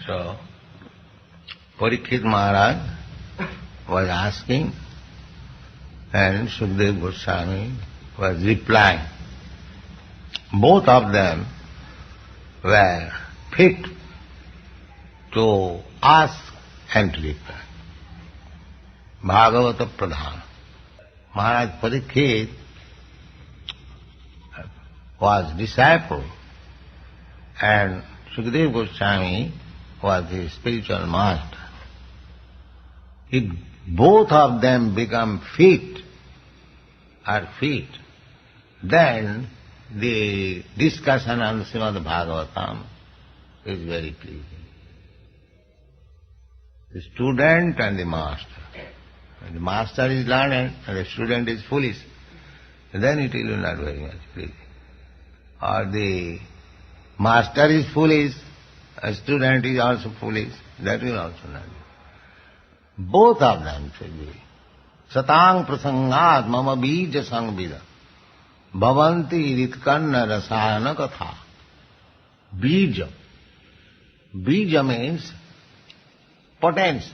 So, Parikshit Maharaj was asking, and Sukadeva Goswami was replying. Both of them were fit to ask and to reply. Bhagavata Pradhan. Maharaj Parikshit was disciple and Sukadeva Goswami was his spiritual master. If both of them become fit, then the discussion on Srimad Bhagavatam is very pleasing. The student and the master. When the master is learned and the student is foolish, then it will be not very much pleasing. Or the master is foolish, a student is also foolish, that will also not be. Both of them should be. Satang prasangat mama bija sangvida bhavanti ritkanna rasayana katha. Bija. Bija means potency.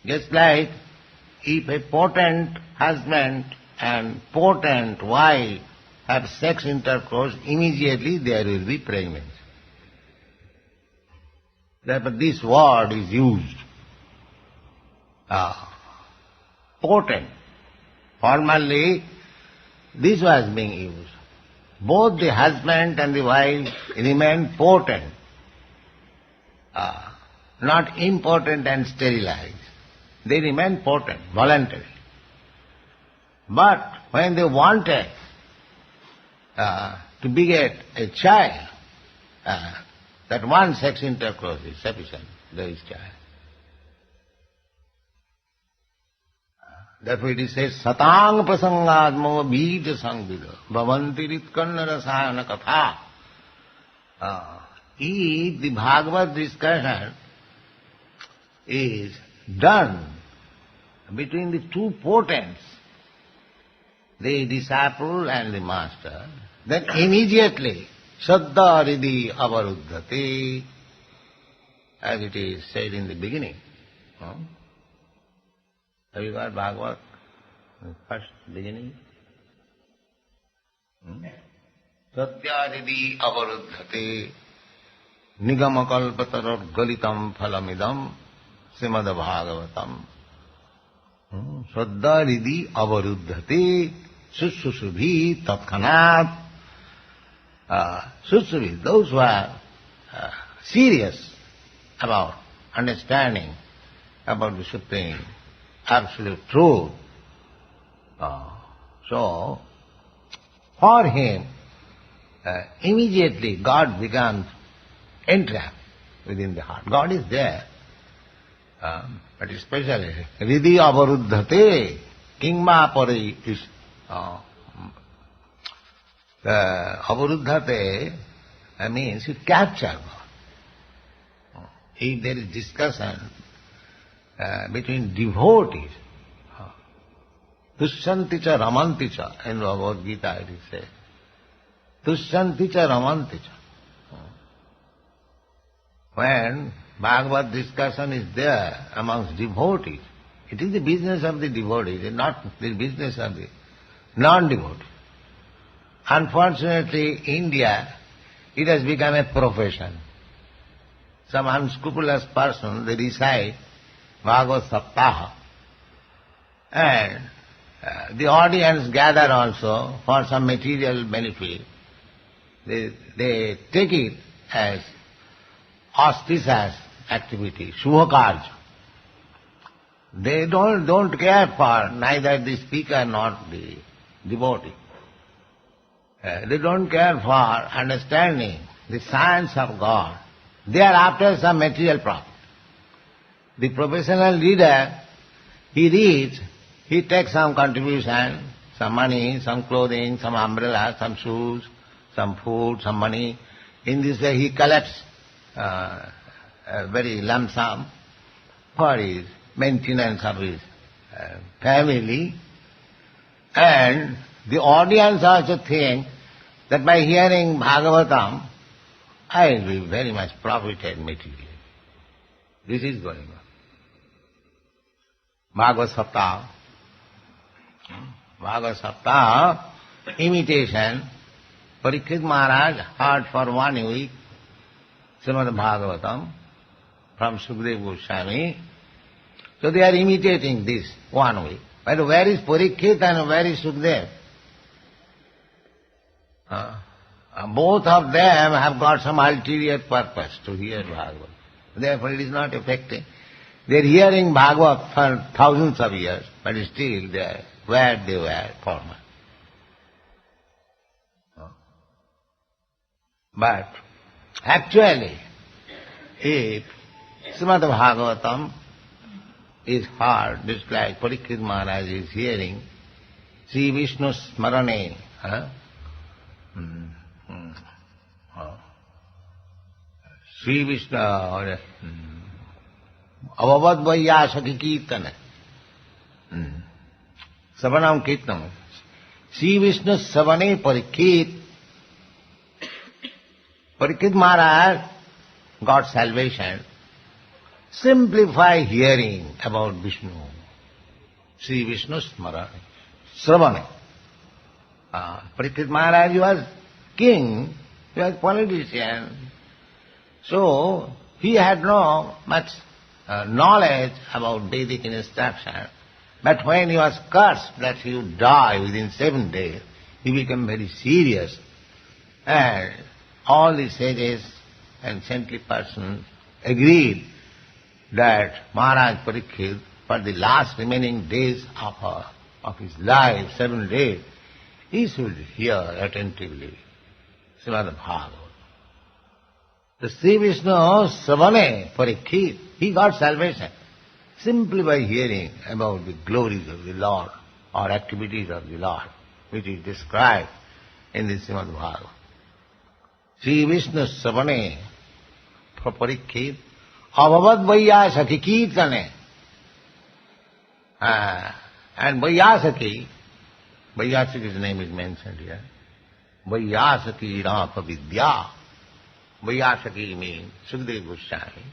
Just like if a potent husband and potent wife have sex intercourse, immediately there will be pregnancy. Therefore this word is used. Potent. Formerly this was being used. Both the husband and the wife remain potent, not impotent and sterilized. They remain potent, voluntary. But when they wanted to beget a child, that one sex intercourse is sufficient, there is child. Therefore it is said, Satang prasangadmo bija sangvida bhavanti ritkanna rasayana katha. If the Bhagavad discussion is done between the two potents, the disciple and the master, then immediately Saddha Ridhi Avaruddhati, as it is said in the beginning. Have you got Bhagavad, first beginning? Saddha Ridhi Avaruddhati Nigamakalpatarar Galitam Phalamidam Srimad Bhagavatam. Saddha Ridhi Avaruddhati Susubhi Tatkhanat. Susubhi, those who are serious about understanding about the Supreme Absolute Truth. So, for him, immediately God becomes entrapped within the heart. God is there, but especially Ridhi Avaruddhate Kingma Pari is Avaruddhate means you capture God. If there is discussion between devotees, Tushyanticha Ramanticha, in Bhagavad Gita it is said, Tushyanticha Ramanticha. When Bhagavad discussion is there amongst devotees, it is the business of the devotees, it is not the business of the non-devotees. Unfortunately, India, it has become a profession. Some unscrupulous person, they recite Bhagavad Saptaha, and the audience gather also for some material benefit. They take it as auspicious activity, Shubhakarja. They don't care for neither the speaker nor the devotee. They don't care for understanding the science of God. They are after some material profit. The professional leader, he reads, he takes some contribution, some money, some clothing, some umbrella, some shoes, some food, some money. In this way he collects a very lump sum for his maintenance of his family. And the audience also think that by hearing Bhagavatam, I will be very much profited materially. This is going on. Bhagavad Saptaha. Bhagavad Saptaha, imitation. Parikshit Maharaj heard for 1 week Srimad Bhagavatam from Sukadeva Goswami. So they are imitating this 1 week. But where is Parikshit and where is Sukadeva? Both of them have got some ulterior purpose to hear Bhagavad. Therefore it is not effective. They are hearing Bhagavad for thousands of years, but still they are where they were former. But actually, if Srimad Bhagavatam is heard, just like Parikshit Maharaj is hearing, Sri Vishnu Smarane, Sri Vishnu, Avavad Vaiyasaki Kirtana, Savanam Kirtanam, Sri Vishnu Savane Parikshit, Parikshit Maharaj got salvation. Simplify hearing about Vishnu. Sri Vishnu Smarane. Sravane. Parikshit Maharaj was king, he was politician. So, he had no much knowledge about Vedic instruction. But when he was cursed that he would die within 7 days, he became very serious. And all the sages and saintly persons agreed that Maharaj Parikshit, for the last remaining days of his life, 7 days, he should hear attentively Srimad Bhagavatam. The Sri Vishnu Savane Parikshit, he got salvation simply by hearing about the glories of the Lord or activities of the Lord, which is described in the Srimad Bhagavatam. Sri Vishnu Savane Parikshit, Avavad Vaiyasaki Kirtane. And Vaiyasaki, Vaiyasaki's name is mentioned here. Vaiyasaki Rapa Vidya. Vaiyasaki means Sukadeva Goswami.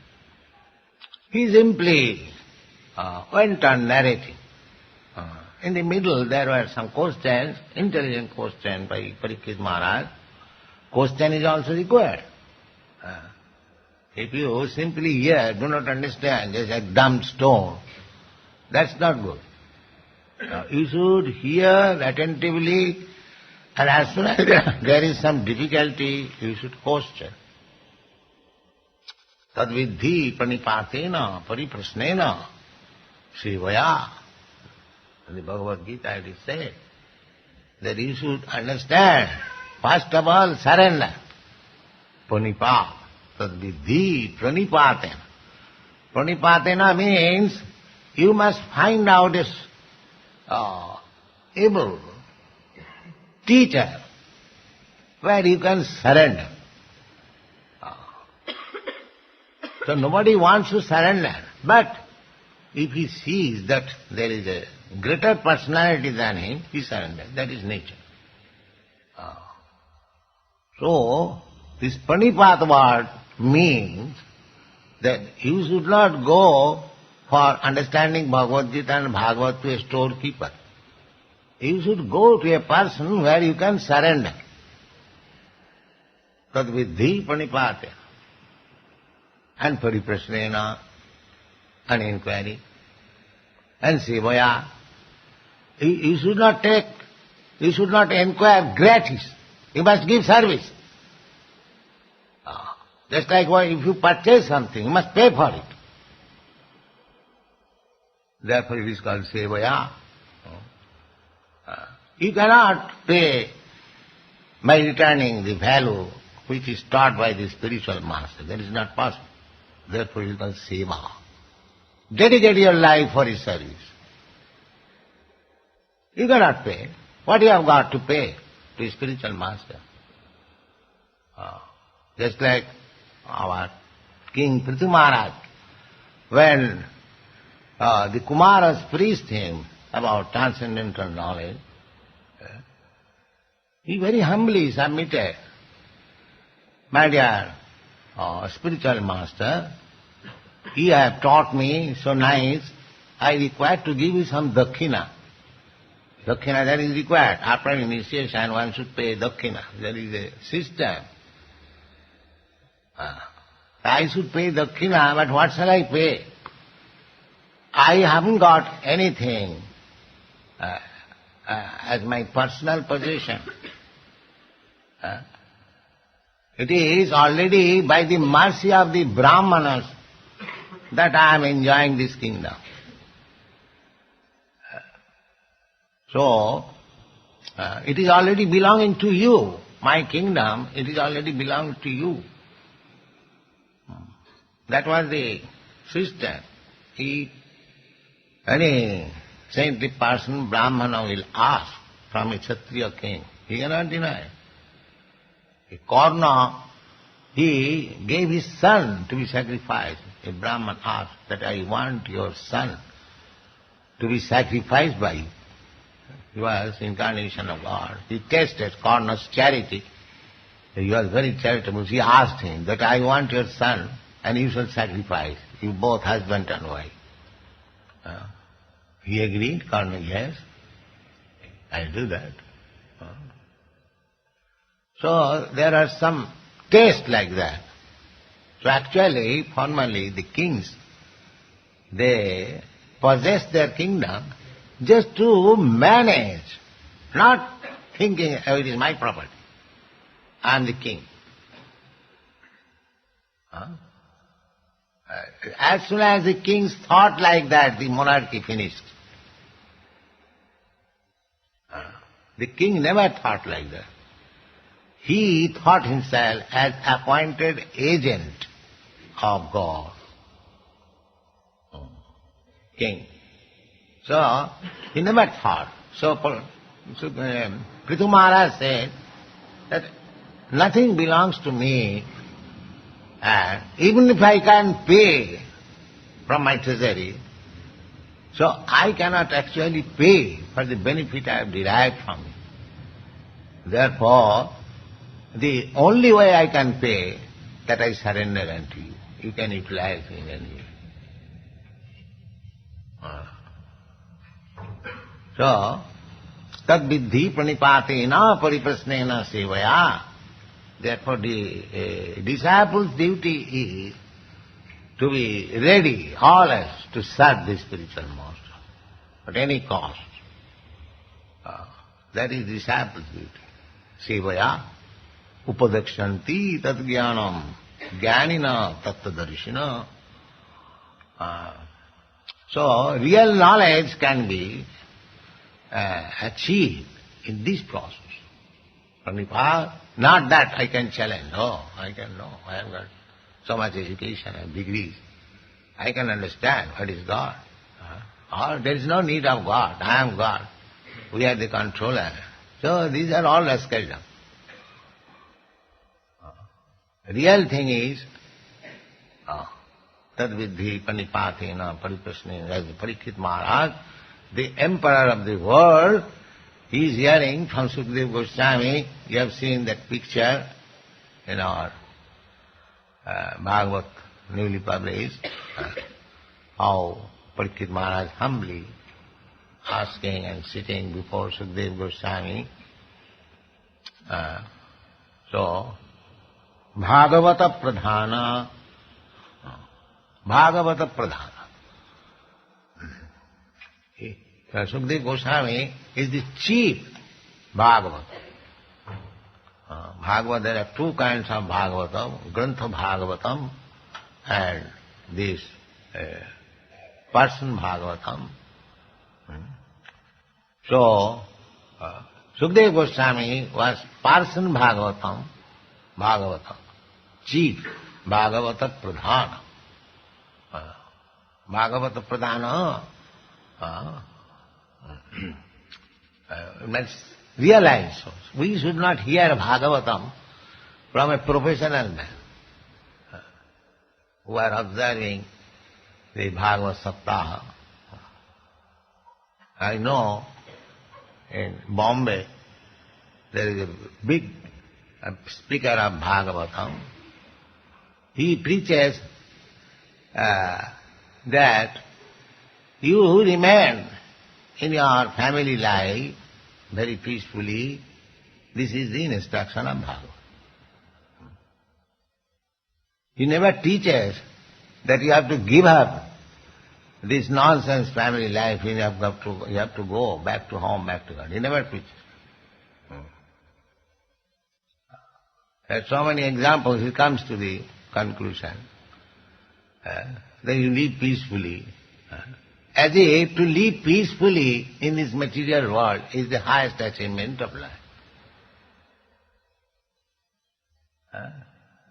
He simply went on narrating. In the middle there were some questions, intelligent questions by Parikshit Maharaj. Question is also required. If you simply hear, do not understand, just a dumb stone, that's not good. You should hear attentively, and as soon as there is some difficulty, you should question. Tadvidhi pranipatena pariprasnena sevaya. In the Bhagavad Gita it is said that you should understand, first of all, surrender. Panipat. Tadvidhi pranipatena. Pranipatena means you must find out this able teacher where you can surrender. So nobody wants to surrender, but if he sees that there is a greater personality than him, he surrenders. That is nature. So, this panipat word means that you should not go for understanding Bhagavad Gita and Bhagavad to a storekeeper. You should go to a person where you can surrender. Tadvidhi panipate. And pariprasnena, an inquiry. And sevaya. You should not inquire gratis. You must give service. Just like if you purchase something, you must pay for it. Therefore it is called sevaya. You cannot pay by returning the value which is taught by the spiritual master. That is not possible. Therefore it is called seva. Dedicate your life for his service. You cannot pay. What you have got to pay to his spiritual master? Just like our King Prithu Maharaj, when the Kumaras preached him about transcendental knowledge, he very humbly submitted. My dear spiritual master, you have taught me so nice, I require to give you some dakshina. Dakshina, that is required. After initiation, one should pay dakshina. There is a system. I should pay dakshina, but what shall I pay? I haven't got anything as my personal possession. It is already by the mercy of the Brahmanas that I am enjoying this kingdom. So, it is already belonging to you. My kingdom, it is already belonging to you. That was the system. Any saintly person, Brahmana, will ask from a Kshatriya king. He cannot deny. A Karna, he gave his son to be sacrificed. A Brahman asked that I want your son to be sacrificed by you. He was incarnation of God. He tested Karna's charity. He was very charitable. He asked him that I want your son and you shall sacrifice. You both husband and wife. He agreed, Karna, yes, I'll do that. So there are some tastes like that. So actually, formally, the kings, they possess their kingdom just to manage, not thinking, oh, it is my property. I am the king. As soon as the kings thought like that, the monarchy finished. The king never thought like that. He thought himself as appointed agent of God. King. So, he never thought. So Prithu Maharaj said that nothing belongs to me, and even if I can pay from my treasury, so I cannot actually pay for the benefit I have derived from it. Therefore, the only way I can pay, that I surrender unto you. You can utilize me in any way. So, tad viddhi pranipatena pariprasnena sevaya. Therefore, the disciple's duty is to be ready always to serve the spiritual master at any cost. That is disciple's duty. Sevaya upadakshanti tad jnanam jnanina tattadarshina. So, real knowledge can be achieved in this process. Not that I can challenge. I have got so much education and degrees. I can understand what is God. Or there is no need of God. I am God. We are the controller. So these are all rascaldom. Real thing is, tad viddhi pranipatena pariprasnena, as Parikshit Maharaj, the emperor of the world, he is hearing from Sukadeva Goswami. You have seen that picture in our Bhagavad, newly published, how Parikshit Maharaj humbly asking and sitting before Sukadeva Goswami. So, Bhagavata Pradhana, Bhagavata Pradhana. Sukadeva Goswami is the chief Bhagavata. Bhagavata, there are two kinds of Bhagavatam, Grantha Bhagavatam and this person Bhagavatam. So, Sukadeva Goswami was person Bhagavatam, chief Bhagavata Pradhana. Bhagavata Pradhana let's realize, we should not hear Bhagavatam from a professional man who are observing the Bhagavad Saptaha. I know in Bombay there is a big speaker of Bhagavatam. He preaches that you who remain in your family life very peacefully, this is the instruction of Bhagavad. He never teaches that you have to give up this nonsense family life, you have to go back to home, back to God. He never preaches. There are so many examples, he comes to the conclusion that you live peacefully. As if to live peacefully in this material world is the highest achievement of life.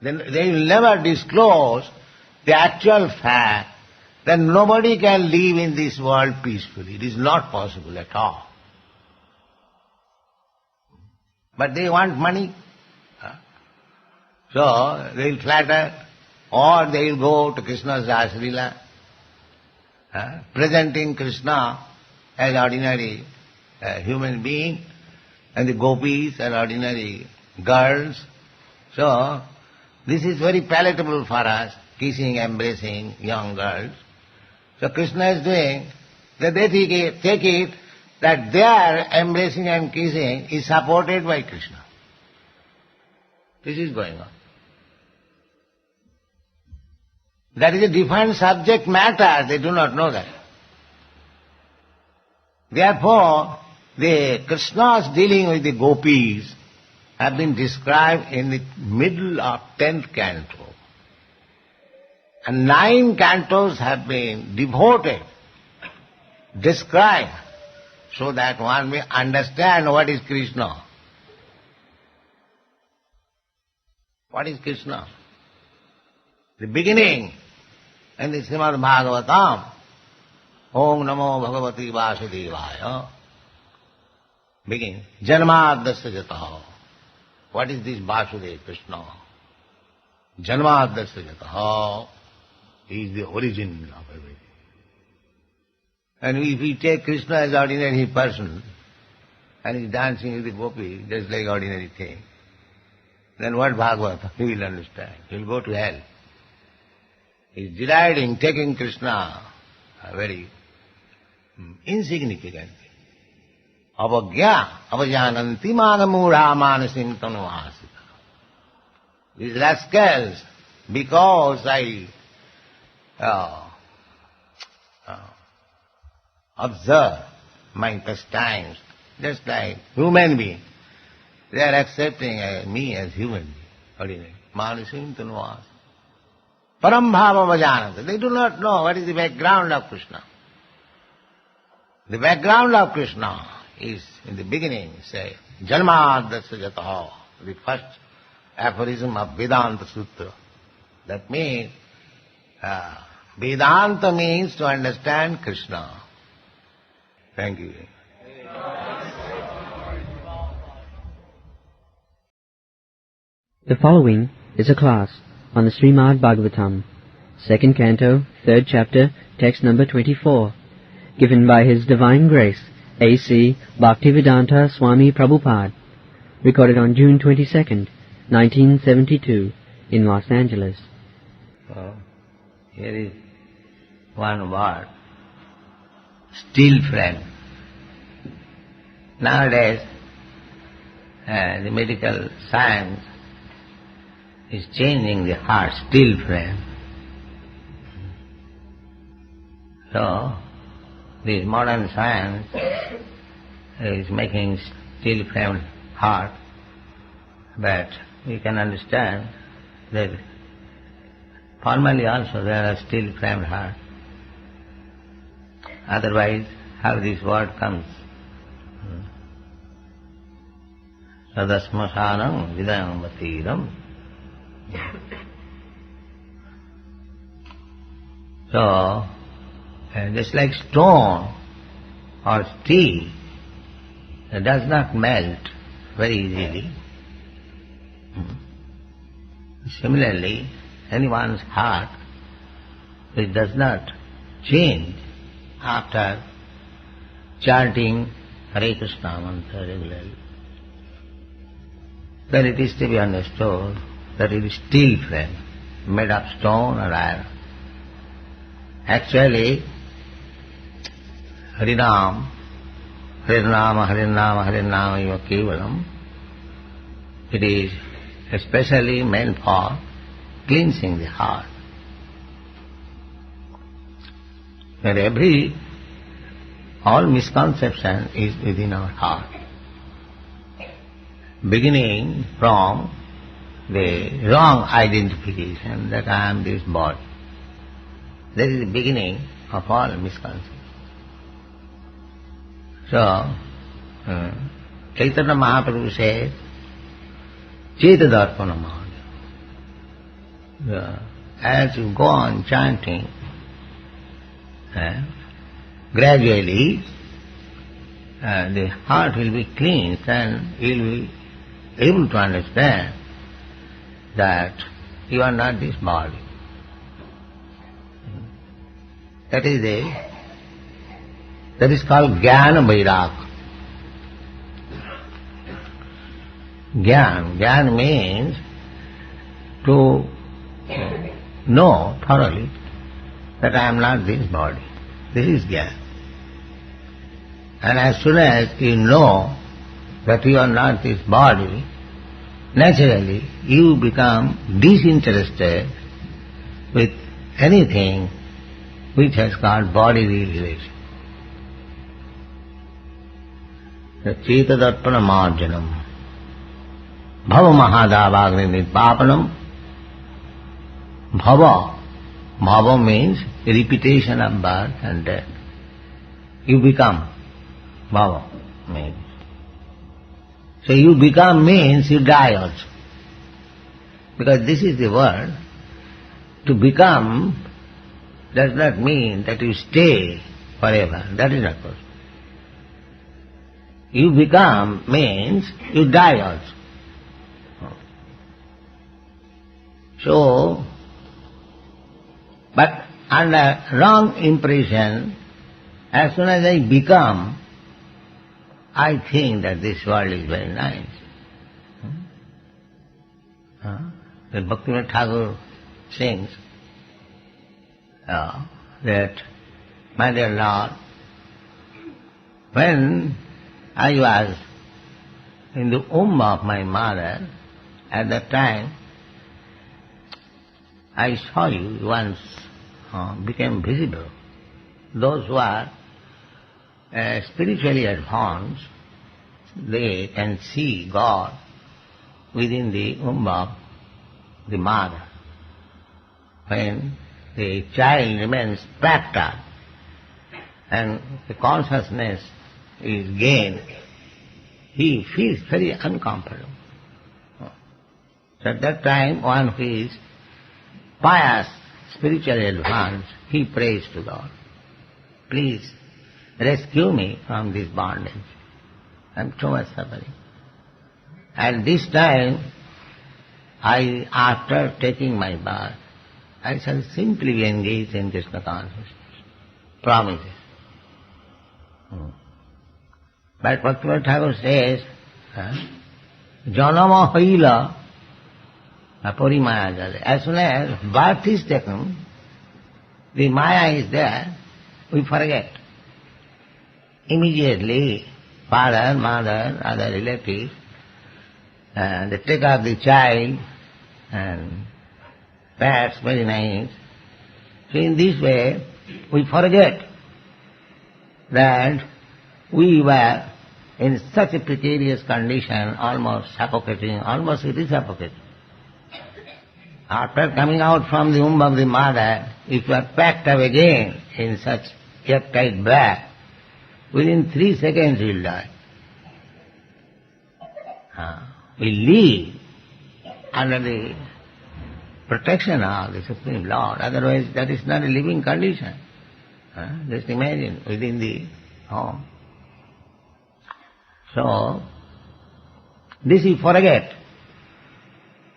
Then they will never disclose the actual fact that nobody can live in this world peacefully. It is not possible at all. But they want money. So they will flatter, or they will go to Krishna's Rasalila, presenting Krishna as ordinary human being, and the gopis as ordinary girls. So this is very palatable for us, kissing, embracing young girls. So Krishna is doing that they take it that their embracing and kissing is supported by Krishna. This is going on. That is a different subject matter, they do not know that. Therefore, the Krishna's dealing with the gopis have been described in the middle of 10th canto. And 9 cantos have been devoted, described, so that one may understand what is Krishna. What is Krishna? The beginning in the Srimad Bhagavatam, Om Namo Bhagavati Vasudevaya, begin, Janmadasya Jataha. What is this Vasudeva, Krishna? Janmadasya Jataha. He is the origin of everything. And if we take Krishna as ordinary person, and he is dancing with the gopi, just like ordinary thing, then what Bhagavata? He will understand. He will go to hell. He is deriding, taking Krishna very insignificantly. Avagya, avajananti magamura manasim tanuvasita. These rascals, because I observe my pastimes, just like human being, they are accepting me as human being, ordinary. Manasim tanuvasita. Parambhava vajananta. They do not know what is the background of Krishna. The background of Krishna is in the beginning, say, Janmadasya Jataha, the first aphorism of Vedanta Sutra. That means, Vedanta means to understand Krishna. Thank you. The following is a class on the Srimad Bhagavatam, 2nd Canto, 3rd Chapter, text number 24, given by His Divine Grace, A.C. Bhaktivedanta Swami Prabhupada, recorded on June 22nd, 1972, in Los Angeles. So, here is one word, steel frame. Nowadays, the medical science is changing the heart, steel frame. So, this modern science is making steel frame heart, but we can understand that formally also there are steel framed heart. Otherwise, how this word comes? Sadasmasanam vidayam vatiram. So, just like stone or steel, it does not melt very easily. Similarly, anyone's heart, which does not change after chanting Hare Krishna mantra regularly, then it is to be understood that it is steel frame. made of stone or iron. Actually, Harinam, Harinama, Harinama, Harinama eva kevalam, it is especially meant for cleansing the heart. Where all misconception is within our heart, beginning from the wrong identification that I am this body. That is the beginning of all misconception. So, Chaitanya Mahaprabhu said, Cheta Darpana Mahāya. As you go on chanting, gradually the heart will be cleansed and you will be able to understand that you are not this body. That is called Jnana Vairāga. Jnana means to know thoroughly that I am not this body. This is Jnana. And as soon as you know that you are not this body, naturally you become disinterested with anything which has got bodily relation. The Cheta Darpana Marjanam, Bhava Mahadavagni Nidpapanam. Bhava means repetition of birth and death. You become. Bhava means. So you become means you die also. Because this is the word. To become does not mean that you stay forever. That is not possible. You become means you die also. So, but under wrong impression, as soon as I become, I think that this world is very nice. The Bhaktivinoda Thakur sings that, my dear Lord, when I was in the womb of my mother, at that time, I saw you once became visible. Those who are spiritually advanced, they can see God within the womb of the mother. When the child remains packed up and the consciousness is gained, he feels very uncomfortable. So at that time, one who is pious, spiritually advanced, he prays to God, please rescue me from this bondage. I am too much suffering. And this time, after taking my bath, I shall simply be engaged in Krishna consciousness. Promises. But Bhaktivinoda Thakur says, Janama haila parimaya jale. As soon as birth is taken, the maya is there, we forget. Immediately, father, mother, other relatives, they take up the child and that's very nice. So in this way, we forget that we were in such a precarious condition, almost suffocating, almost it is suffocating. After coming out from the womb of the mother, if you are packed up again in such airtight bag, within 3 seconds you will die. We live under the protection of the Supreme Lord, otherwise that is not a living condition. Just imagine, within the home. So, this you forget,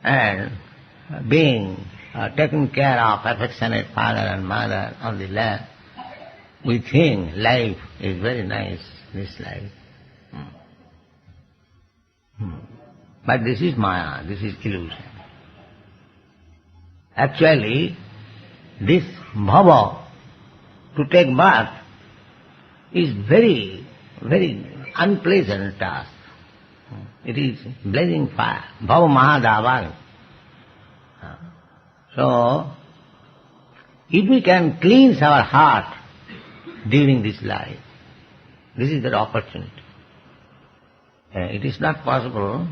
and being taken care of, affectionate father and mother on the land, we think life is very nice, this life. But this is Maya, this is illusion. Actually, this bhava, to take birth, is very, very unpleasant task. It is blazing fire, bhava mahadavan. So, if we can cleanse our heart during this life, this is the opportunity. It is not possible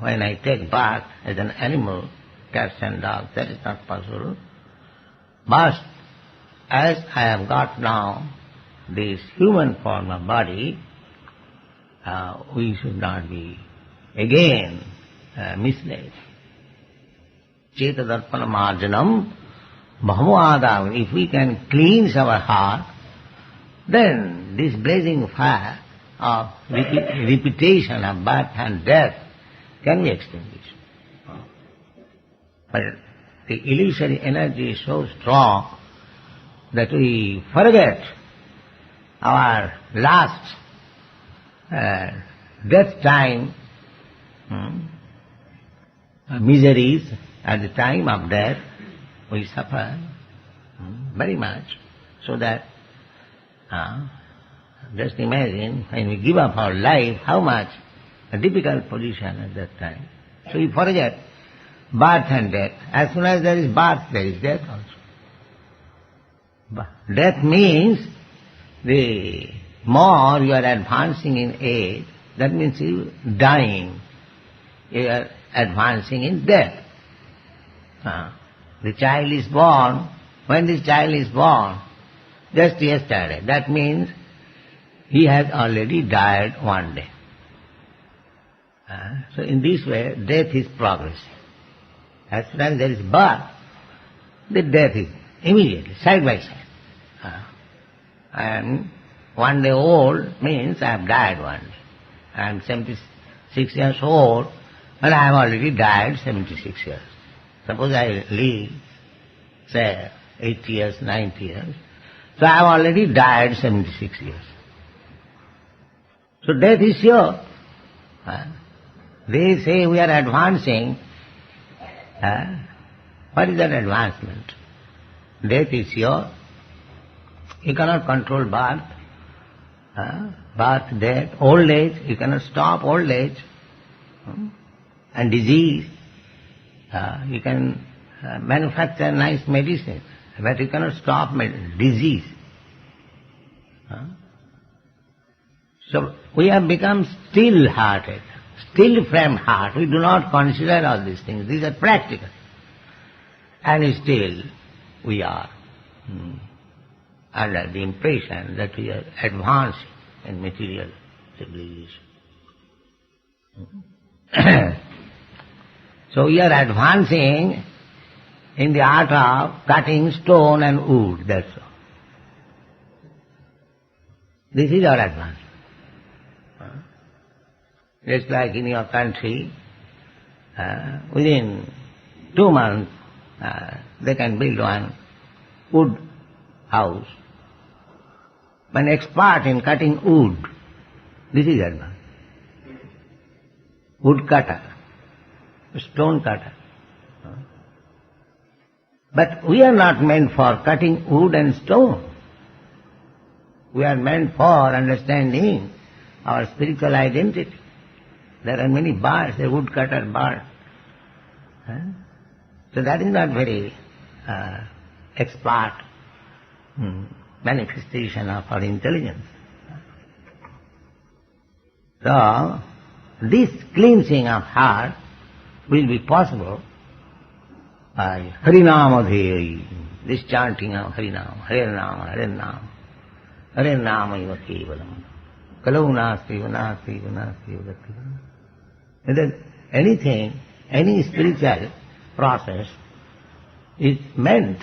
when I take birth as an animal, cats and dogs, that is not possible. But as I have got now this human form of body, we should not be again misled. Chetadarpana marjanam bhavadam. If we can cleanse our heart, then this blazing fire of repetition of birth and death can be extinguished. But the illusory energy is so strong that we forget our last death time miseries. At the time of death, we suffer very much, so that just imagine when we give up our life, how much a difficult position at that time. So we forget birth and death. As soon as there is birth, there is death also. Death means the more you are advancing in age, that means you are dying. You are advancing in death. The child is born. When this child is born, just yesterday, that means he has already died one day. So in this way, death is progressing. As soon as there is birth, the death is immediately, side by side. And 1 day old means I have died one day. I am 76 years old, and I have already died 76 years. Suppose I live, say, 80 years, 90 years, so I have already died 76 years. So death is sure. They say we are advancing. What is that advancement? Death is sure. You cannot control birth. Birth, death, old age. You cannot stop old age. And disease. You can manufacture nice medicine, but you cannot stop disease. So we have become still-hearted, still-framed heart. We do not consider all these things. These are practical. And still we are under the impression that we are advancing in material civilization. So we are advancing in the art of cutting stone and wood, that's all. This is our advancement. Just like in your country, within 2 months they can build one wood house. An expert in cutting wood, this is advanced. Wood cutter, stone cutter. But we are not meant for cutting wood and stone. We are meant for understanding our spiritual identity. There are many birds, a woodcutter bird. So that is not very expert manifestation of our intelligence. So this cleansing of heart will be possible by Harinama Dheyi, this chanting of Harinama, Harinama, Harinama, Harinama iva kevalam, kalau nasti, nasti, nasti, nasti. And then anything, any spiritual process is meant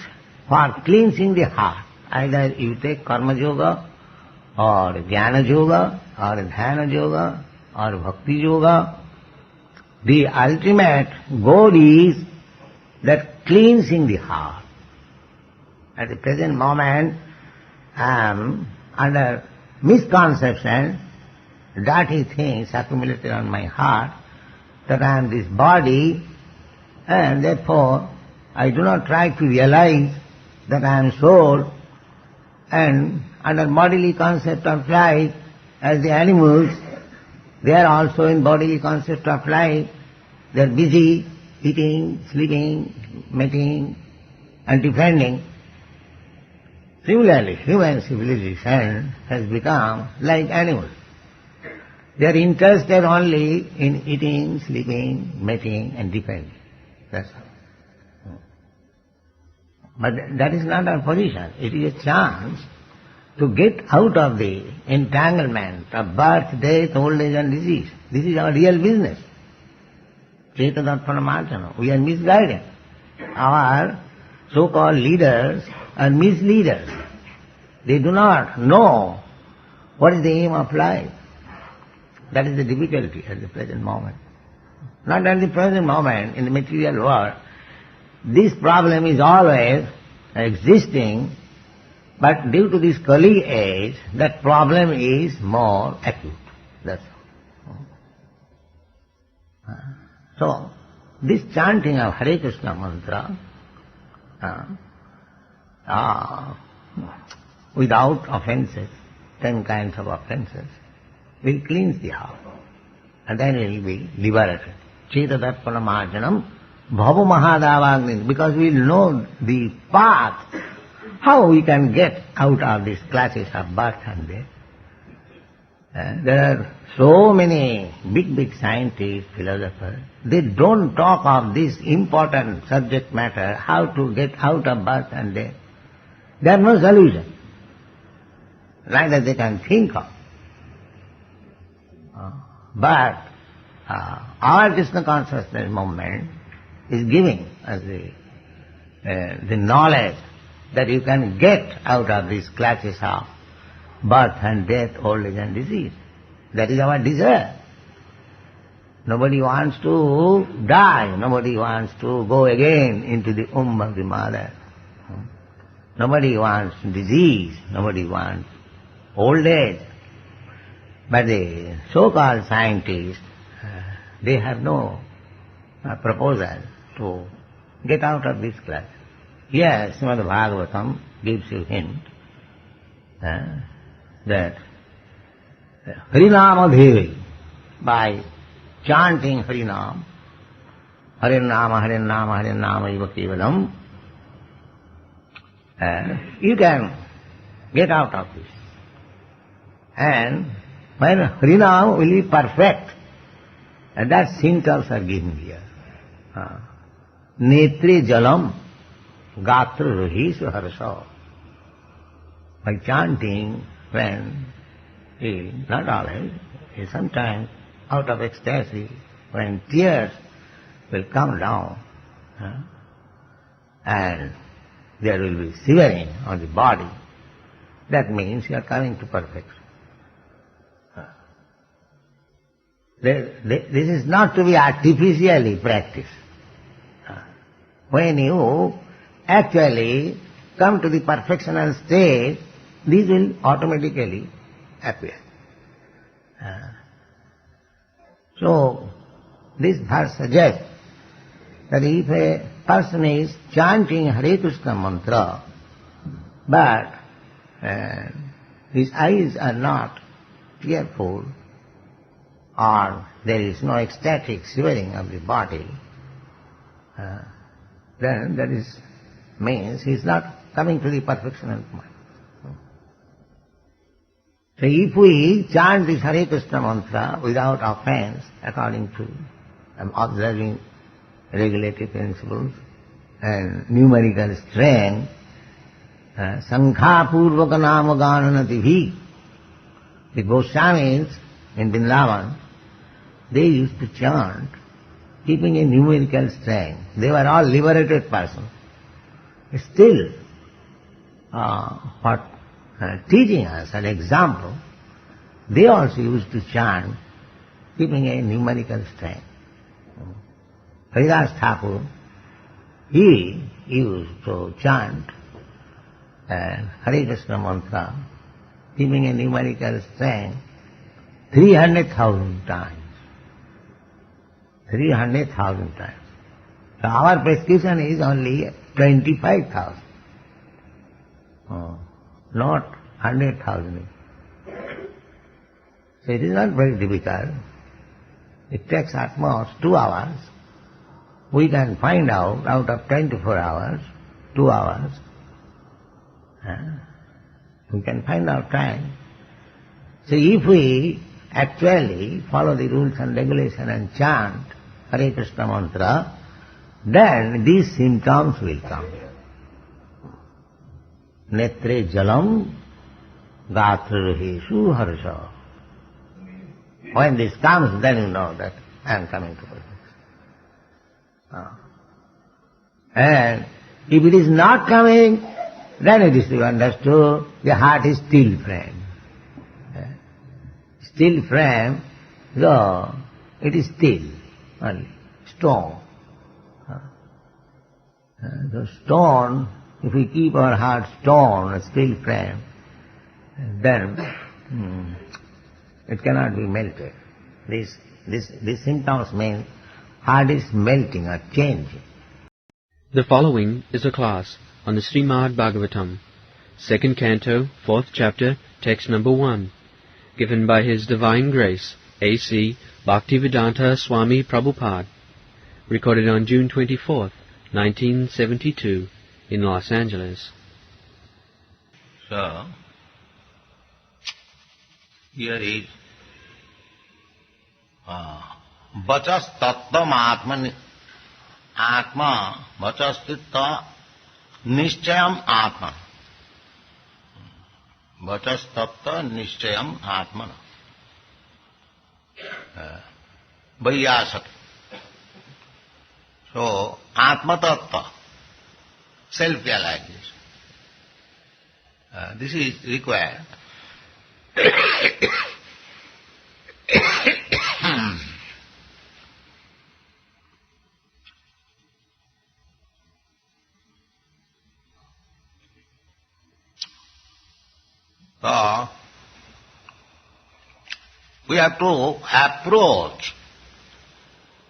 for cleansing the heart. Either you take karma yoga, or jnana yoga, or dhyana yoga, or bhakti yoga. The ultimate goal is that cleansing the heart. At the present moment, I am under misconception, dirty things accumulated on my heart, that I am this body, and therefore I do not try to realize that I am soul, and under bodily concept of life, as the animals, they are also in bodily concept of life. They are busy eating, sleeping, mating and defending. Similarly, human civilization has become like animals. They are interested only in eating, sleeping, mating and defending. That's all. But that is not our position. It is a chance to get out of the entanglement of birth, death, old age and disease. This is our real business. Cetadarpanamarjana. We are misguided. Our so-called leaders are misleaders. They do not know what is the aim of life. That is the difficulty at the present moment. Not at the present moment in the material world. This problem is always existing, but due to this Kali age, that problem is more acute. That's all. So, this chanting of Hare Krishna mantra, without offences, 10 kinds of offences, will cleanse the heart, and then we will be liberated. Cetadarpanamarjanam bhava mahadavagni, because we will know the path, how we can get out of these classes of birth and death. There are so many big scientists, philosophers, they don't talk of this important subject matter, how to get out of birth and death. They have no solution, neither they can think of. But our Krishna consciousness movement is giving us the knowledge that you can get out of these classes of birth and death, old age and disease. That is our desire. Nobody wants to die. Nobody wants to go again into the womb of the mother. Nobody wants disease. Nobody wants old age. But the so-called scientists, they have no proposal to get out of this class. Yes, Srimad Bhagavatam gives you hint that Harinama Devi, by chanting Harinam, Harinama, Harinama, Harinama Iva Kevalam, you can get out of this. And when Harinam will be perfect, and that symptoms are given here. Netri jalam, gatra ruhisu harasa. By chanting, when not always, sometimes out of ecstasy, when tears will come down, and there will be shivering on the body, that means you are coming to perfection. This is not to be artificially practiced. When you actually come to the perfectional state, these will automatically appear. So, this verse suggests that if a person is chanting Hare Krishna mantra, but his eyes are not tearful, or there is no ecstatic shivering of the body, then that means he is not coming to the perfection of mind. So if we chant this Hare Krishna mantra without offense, according to observing regulative principles and numerical strength, Sankha Purvaka Nama Gananativi, the Goswamis in Vrindavan, they used to chant keeping a numerical strength. They were all liberated persons. Still, teaching us an example, they also used to chant keeping a numerical strength. Haridas Thakur, he used to chant Hare Krishna mantra keeping a numerical strength 300,000 times. 300,000 times. So our prescription is only 25,000. Not 100,000. So it is not very difficult. It takes at most 2 hours. We can find out of 24 hours, 2 hours. We can find out time. So if we actually follow the rules and regulations and chant Hare Krishna mantra, then these symptoms will come. Netre jalam gatraheshu harsha. When this comes, then you know that I am coming to practice. And if it is not coming, then it is to be understood the heart is still frame. Still frame, so it is still only, stone. The stone, if we keep our heart stone, a still frame, then it cannot be melted. These symptoms mean heart is melting or changing. The following is a class on the Srimad-Bhagavatam, 2nd Canto, 4th Chapter, Text number 1, given by His Divine Grace, A.C. Bhaktivedanta Swami Prabhupada, recorded on June 24th, 1972, in Los Angeles. So, here is Vachas Tattvam Atman Atma Vachas Tattva Nishchayam Atman. Vachas Tattva Nishchayam Atman. Vaiyasati. So, Atma Tattva, self-realization. This is required. So, we have to approach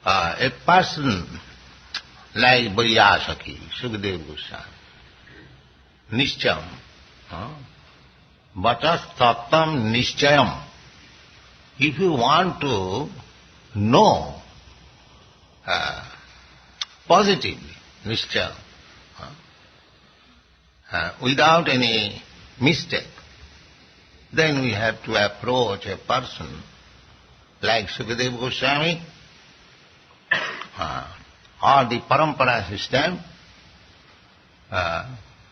a person like Vaiyasaki, Sukadeva Goswami, Nishchayam. Vachas Tattvam Nishchayam. If you want to know positively, Nishchayam, without any mistake, then we have to approach a person like Sukadeva Goswami or the Parampara system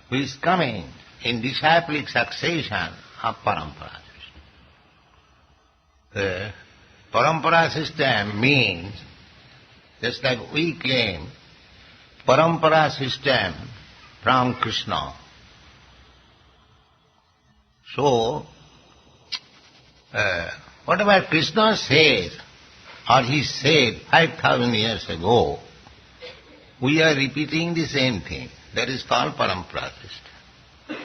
who is coming in disciplic succession of Parampara system. The Parampara system means, just like we claim Parampara system from Krishna. So, whatever Krishna says, or he said 5,000 years ago, we are repeating the same thing. That is called Parampara system.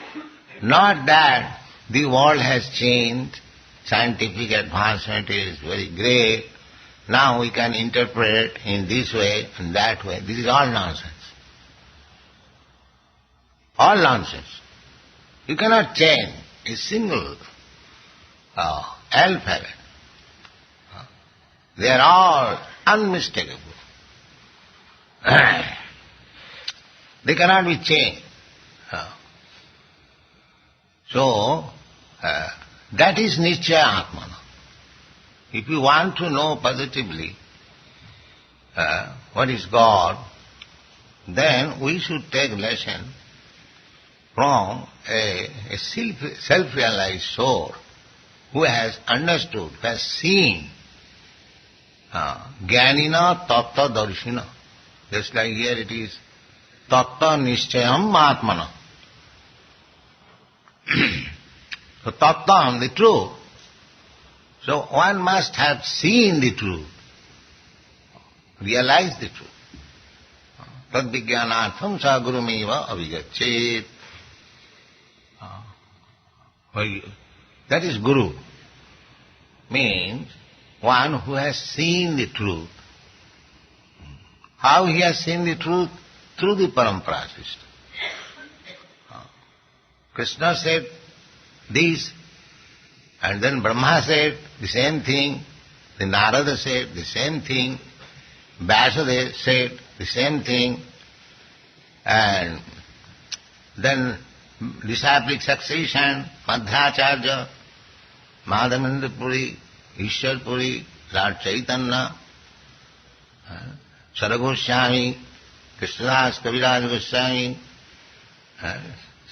Not that the world has changed, scientific advancement is very great, now we can interpret in this way and that way. This is all nonsense. All nonsense. You cannot change a single alphabet. They are all unmistakable. They cannot be changed. So, that is Nishchaya Atmana. If you want to know positively what is God, then we should take lesson from a self-realized soul who has understood, who has seen Jnanina Tattva Darshina. Just like here it is Tattva Nishchayam Atmana. So Tattvam, the truth. So one must have seen the truth, realized the truth. Tad vijnanatham sa gurumeva avigachet. That is Guru. Means one who has seen the truth. how he has seen the truth through the parampara system. Krishna said this, and then Brahma said the same thing, the Narada said the same thing, Vyasadeva said the same thing, and then disciplic succession, Madhyacharya, Madhavendra Puri, Ishwar Puri, Lord Chaitanya, Saragoswami, Krishnadas Kaviraj Goswami,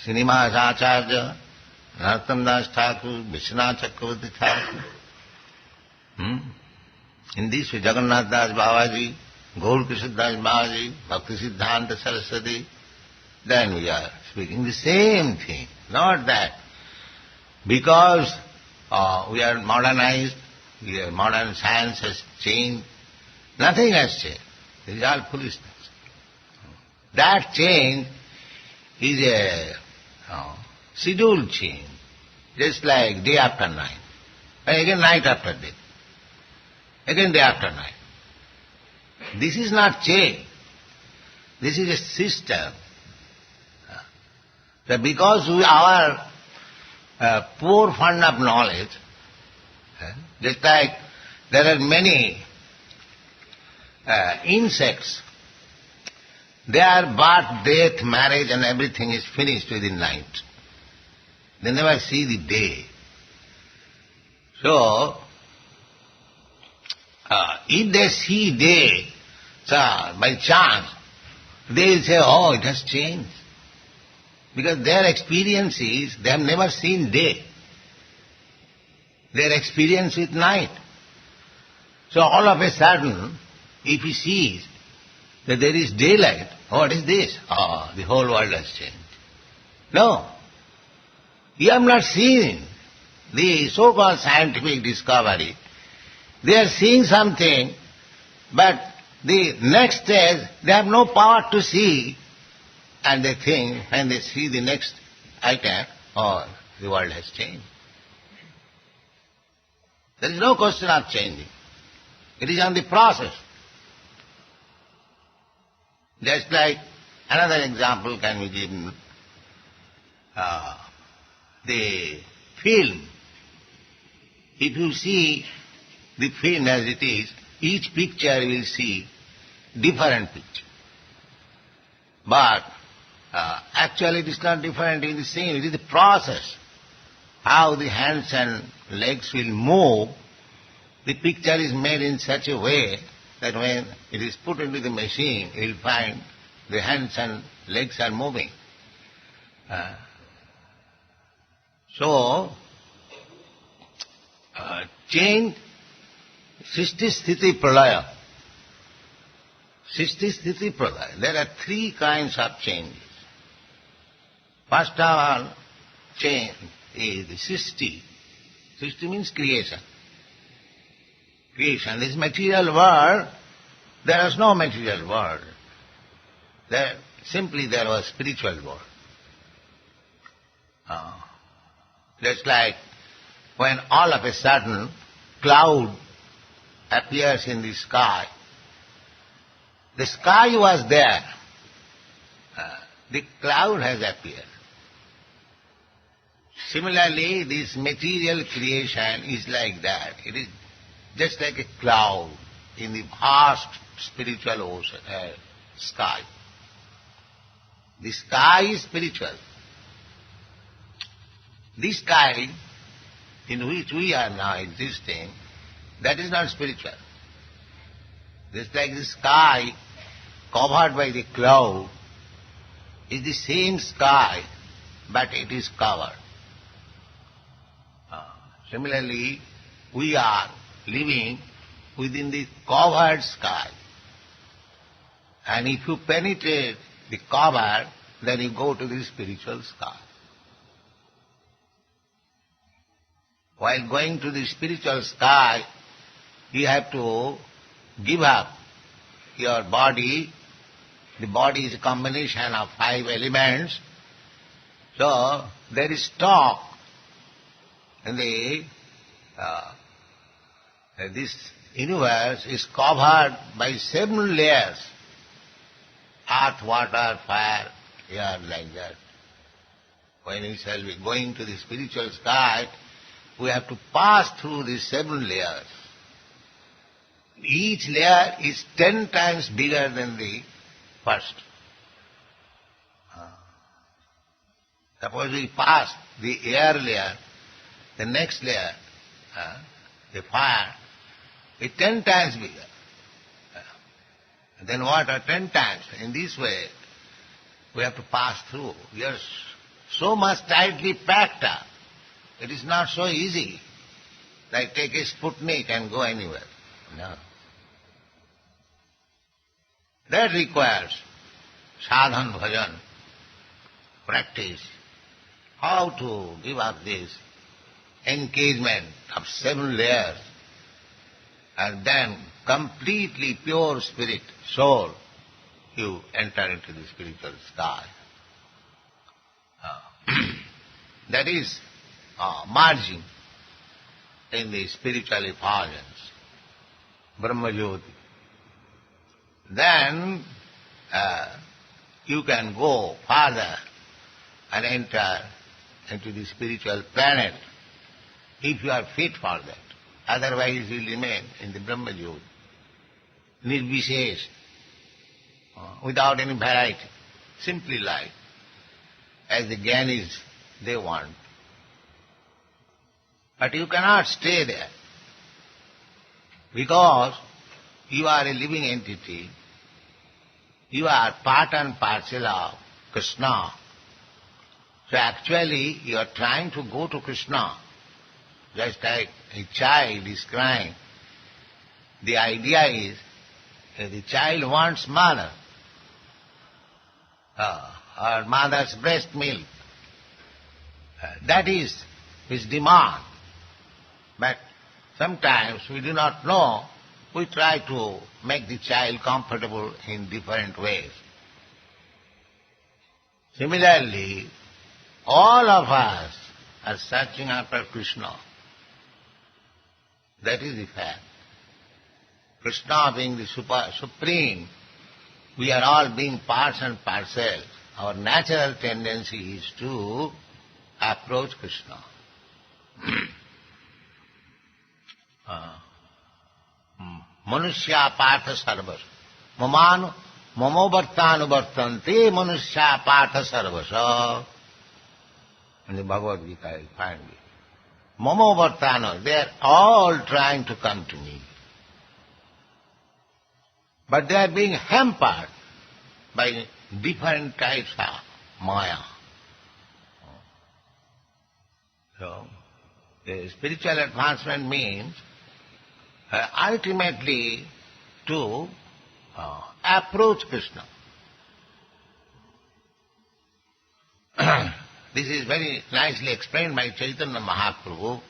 Srinivas Acharya, Narottam Das Thakur, Vishwanath Chakravarti Thakur. In this way, Jagannath Das Babaji, Gaur Krishna Das Babaji, Bhakti Siddhanta Saraswati, then we are speaking the same thing, not that. Because we are modernized, modern science has changed, nothing has changed. This is all foolishness. That change is a scheduled change, just like day after night, and again night after day, again day after night. This is not change. This is a system. That because our poor fund of knowledge, just like there are many insects, their birth, death, marriage and everything is finished within night. They never see the day. So, if they see day, by chance, they will say, oh, it has changed. Because their experience is, they have never seen day. Their experience with night. So all of a sudden, if he sees that there is daylight, what is this? Oh, the whole world has changed. No. You have not seen the so-called scientific discovery. They are seeing something, but the next stage, they have no power to see, and they think, when they see the next item, oh, the world has changed. There is no question of changing. It is on the process. Just like another example can be given, the film. If you see the film as it is, each picture will see different picture. But actually it is not different, it is the same, it is the process. How the hands and legs will move, the picture is made in such a way that when it is put into the machine, you will find the hands and legs are moving. So, change, Srishti Sthiti Pralaya. Srishti Sthiti Pralaya. There are three kinds of changes. First of all, change is the Srishti. Srishti means creation. Creation. This material world, there is no material world. Simply there was spiritual world. Just like when all of a sudden cloud appears in the sky. The sky was there. The cloud has appeared. Similarly, this material creation is like that. It is just like a cloud in the vast spiritual ocean, sky. The sky is spiritual. This sky in which we are now existing, that is not spiritual. Just like the sky covered by the cloud is the same sky, but it is covered. Similarly, we are living within the covered sky. And if you penetrate the cover, then you go to the spiritual sky. While going to the spiritual sky, you have to give up your body. The body is a combination of 5 elements. So, there is stock in this universe is covered by 7 layers earth, water, fire, air, like that. When we shall be going to the spiritual sky, we have to pass through these 7 layers. Each layer is 10 times bigger than the first. Suppose we pass the air layer, the next layer, the fire, is 10 times bigger. Then water 10 times. In this way, we have to pass through. We are so much tightly packed up. It is not so easy. Like take a Sputnik and go anywhere. No. That requires sadhan bhajan, practice. How to give up this engagement of 7 layers and then completely pure spirit, soul, you enter into the spiritual sky. That is merging in the spiritual effulgence, Brahma Jyoti. Then you can go farther and enter into the spiritual planet if you are fit for that. Otherwise you will remain in the Brahma Jyoti, nirvishesh, without any variety, simply like as the Gyanis they want. But you cannot stay there because you are a living entity. You are part and parcel of Krishna. So actually you are trying to go to Krishna. Just like a child is crying. The idea is that the child wants mother, or mother's breast milk. That is his demand. But sometimes we do not know. We try to make the child comfortable in different ways. Similarly, all of us are searching after Krishna. That is the fact. Krishna being the supreme, we are all being parts and parcels. Our natural tendency is to approach Krishna. Manushya partha sarvas. Mamo vartanu vartante manushya partha sarvasa. In the Bhagavad Gita you find it. Mamo vartanu, they are all trying to come to me. But they are being hampered by different types of maya. So, the spiritual advancement means ultimately to approach Krishna. This is very nicely explained by Chaitanya Mahaprabhu.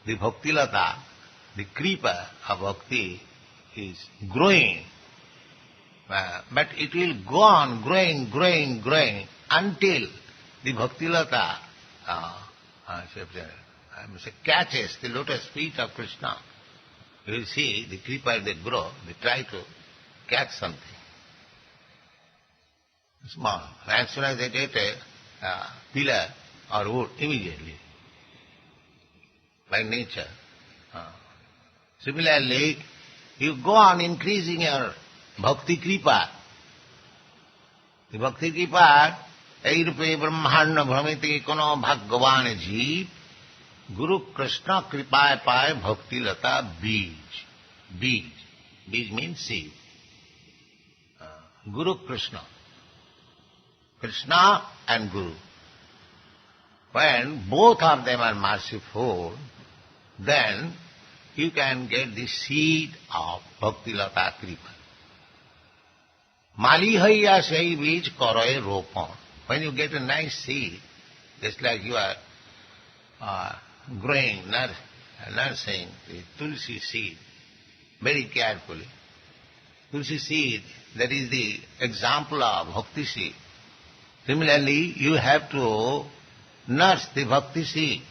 The Bhaktilata, the creeper of bhakti, is growing. But it will go on growing until the Bhaktilata catches the lotus feet of Krishna. You will see the creeper, they grow, they try to catch something small. As soon as they get a pillar or wood, immediately, by nature. Similarly, you go on increasing your bhakti kripa. The bhakti kripa, Eirupe brahmana bhramiti kono bhagavan jeev, Guru Krishna kripaye paye bhakti lata bij. Bij. Bij means seed. Guru Krishna. Krishna and Guru. When both of them are merciful, then you can get the seed of bhakti lata kripa. Mali haiya sei bij karoe ropan. When you get a nice seed, just like you are growing, nursing the tulsi seed very carefully. Tulsi seed, that is the example of bhakti seed. Similarly, you have to nurse the bhakti seed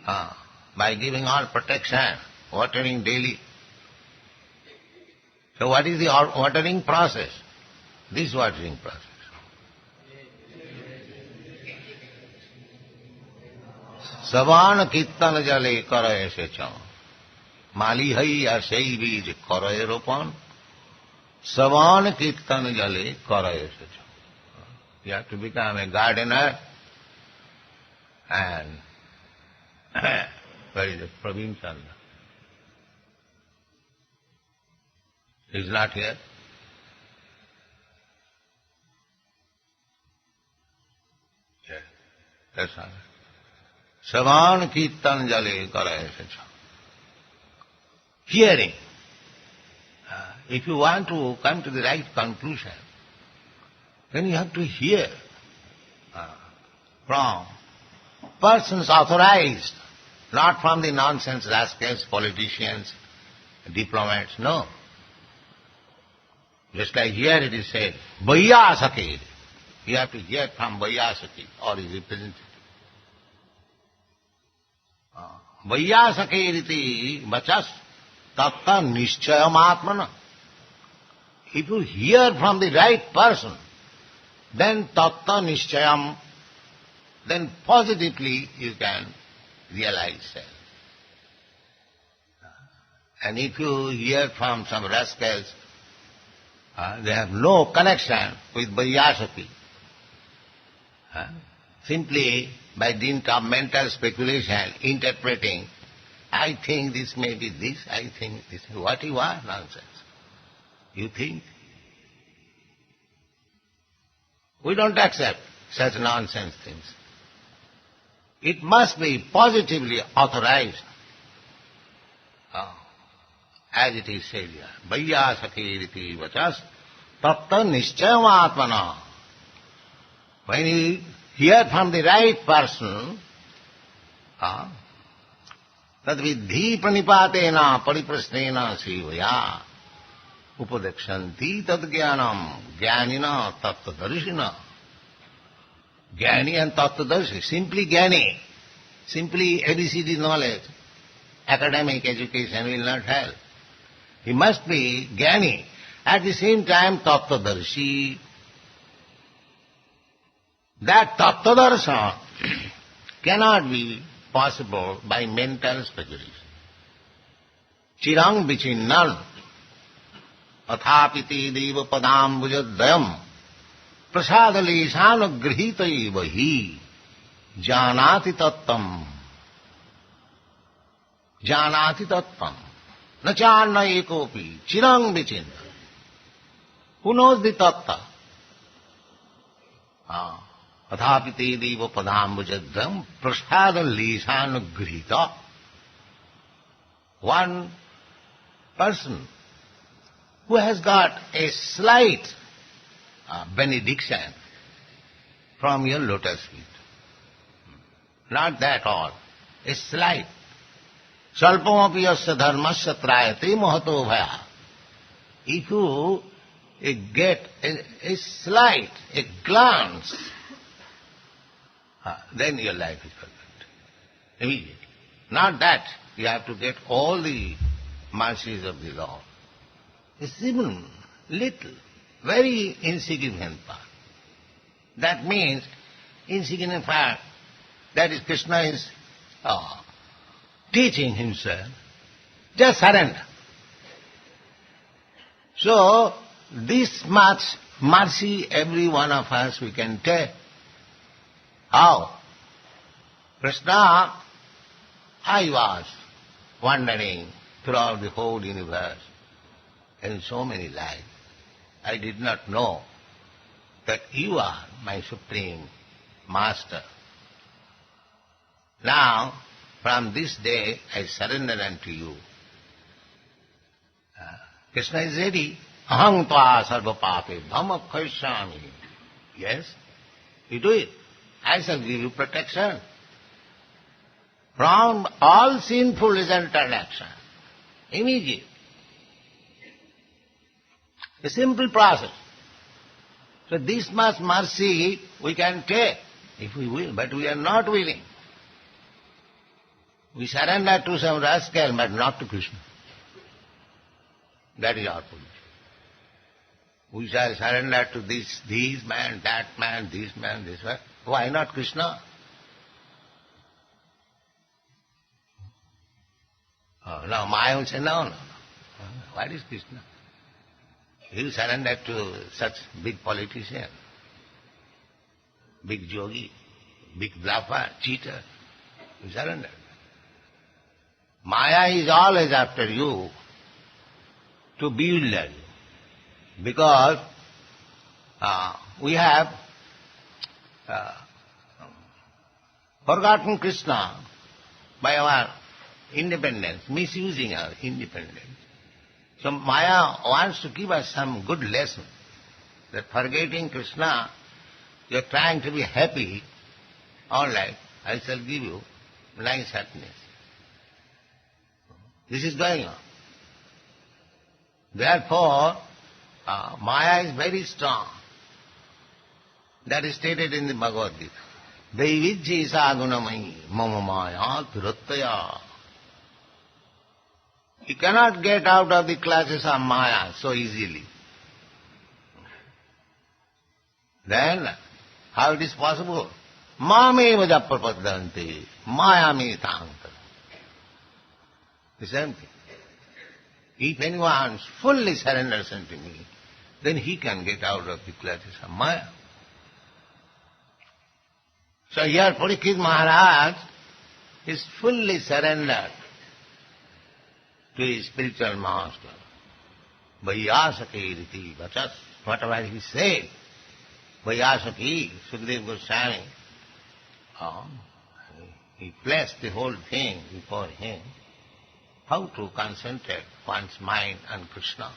by giving all protection, watering daily. So what is the watering process? this watering process. Savan Kirtan Jale Karaye Secham. Mali hai sei bij Karaye Ropan. Savan Kirtan Jale Karaye Secham. You have to become a gardener and where is it? Praveen Chandra. He is not here. Yes, that's all. Savan Kirtan Jale Karaye Secham. Hearing. If you want to come to the right conclusion, then you have to hear from persons authorized, not from the nonsense rascals, politicians, diplomats, no. Just like here it is said, Vaiyasaki. You have to hear from Vaiyasaki or his representative. Vaiyasaki riti vachas tatta nischayam atmana. If you hear from the right person, then tatta nischayam, then positively you can realize self. And if you hear from some rascals, they have no connection with Vaiyasaki. Simply by dint of mental speculation, interpreting, I think this may be this, I think this. What you are? Nonsense. You think? We don't accept such nonsense things. It must be positively authorized. As it is said here, Vaiyasaki riti vachas tatta nischayam atmana. When you hear from the right person, tad vidhi pranipatena pariprasnena sivaya upadekshanti tad jnanam jnanina tattadarshina. Jnani and tattadarshi, simply jnani, simply ABCD knowledge, academic education will not help. He must be jnani, at the same time tattadarshi. That tattadarsha cannot be possible by mental speculation. Chirang vichinnam athapiti deva padam bujadayam prasadalesana grihita vahi janati tattam. Janati tattam. Nachanna ekopi chirang vichinna. Who knows the tatta? Athapite deva padambujadam prasada lesana grihita. One person who has got a slight benediction from your lotus feet. Not that all, a slight. Salpamapi yasya dharmasya trayate mahato bhaya. If you get a slight, a glance, then your life is perfect. Immediately. Not that you have to get all the mercies of the Lord. It's even little, very insignificant part. That means, insignificant part, that is Krishna is teaching himself. Just surrender. So, this much mercy every one of us we can take. How? Krishna, I was wandering throughout the whole universe in so many lives. I did not know that you are my Supreme Master. Now, from this day, I surrender unto you. Krishna is ready. Aham tva sarva pape bhama khaishyami. Yes, you do it. I shall give you protection from all sinful resultant action. Immediate. A simple process. So this much mercy we can take if we will, but we are not willing. We surrender to some rascal, but not to Krishna. That is our position. We shall surrender to this man, that man, this man, this one. Why not Krishna? Now Maya will say, no. What is Krishna? You surrender to such big politician, big yogi, big bluffer, cheater. You surrender. Maya is always after you to bewilder you, because we have forgotten Krishna by our independence, misusing our independence. So Maya wants to give us some good lesson, that forgetting Krishna, you are trying to be happy. All right, I shall give you nice happiness. This is going on. Therefore, Maya is very strong. That is stated in the Bhagavad Gita. Deivijji sagunamayi mama maya thirattaya. You cannot get out of the clutches of Maya so easily. Then, how it is possible? Mameva japrapaddanti mayami tangta. The same thing. If anyone fully surrenders unto me, then he can get out of the clutches of Maya. So here Parikshit Maharaj is fully surrendered to his spiritual master. Vaiyasaki riti vachas, whatever he said, Vaiyasaki, Sukadeva Goswami, he placed the whole thing before him, how to concentrate one's mind on Krishna.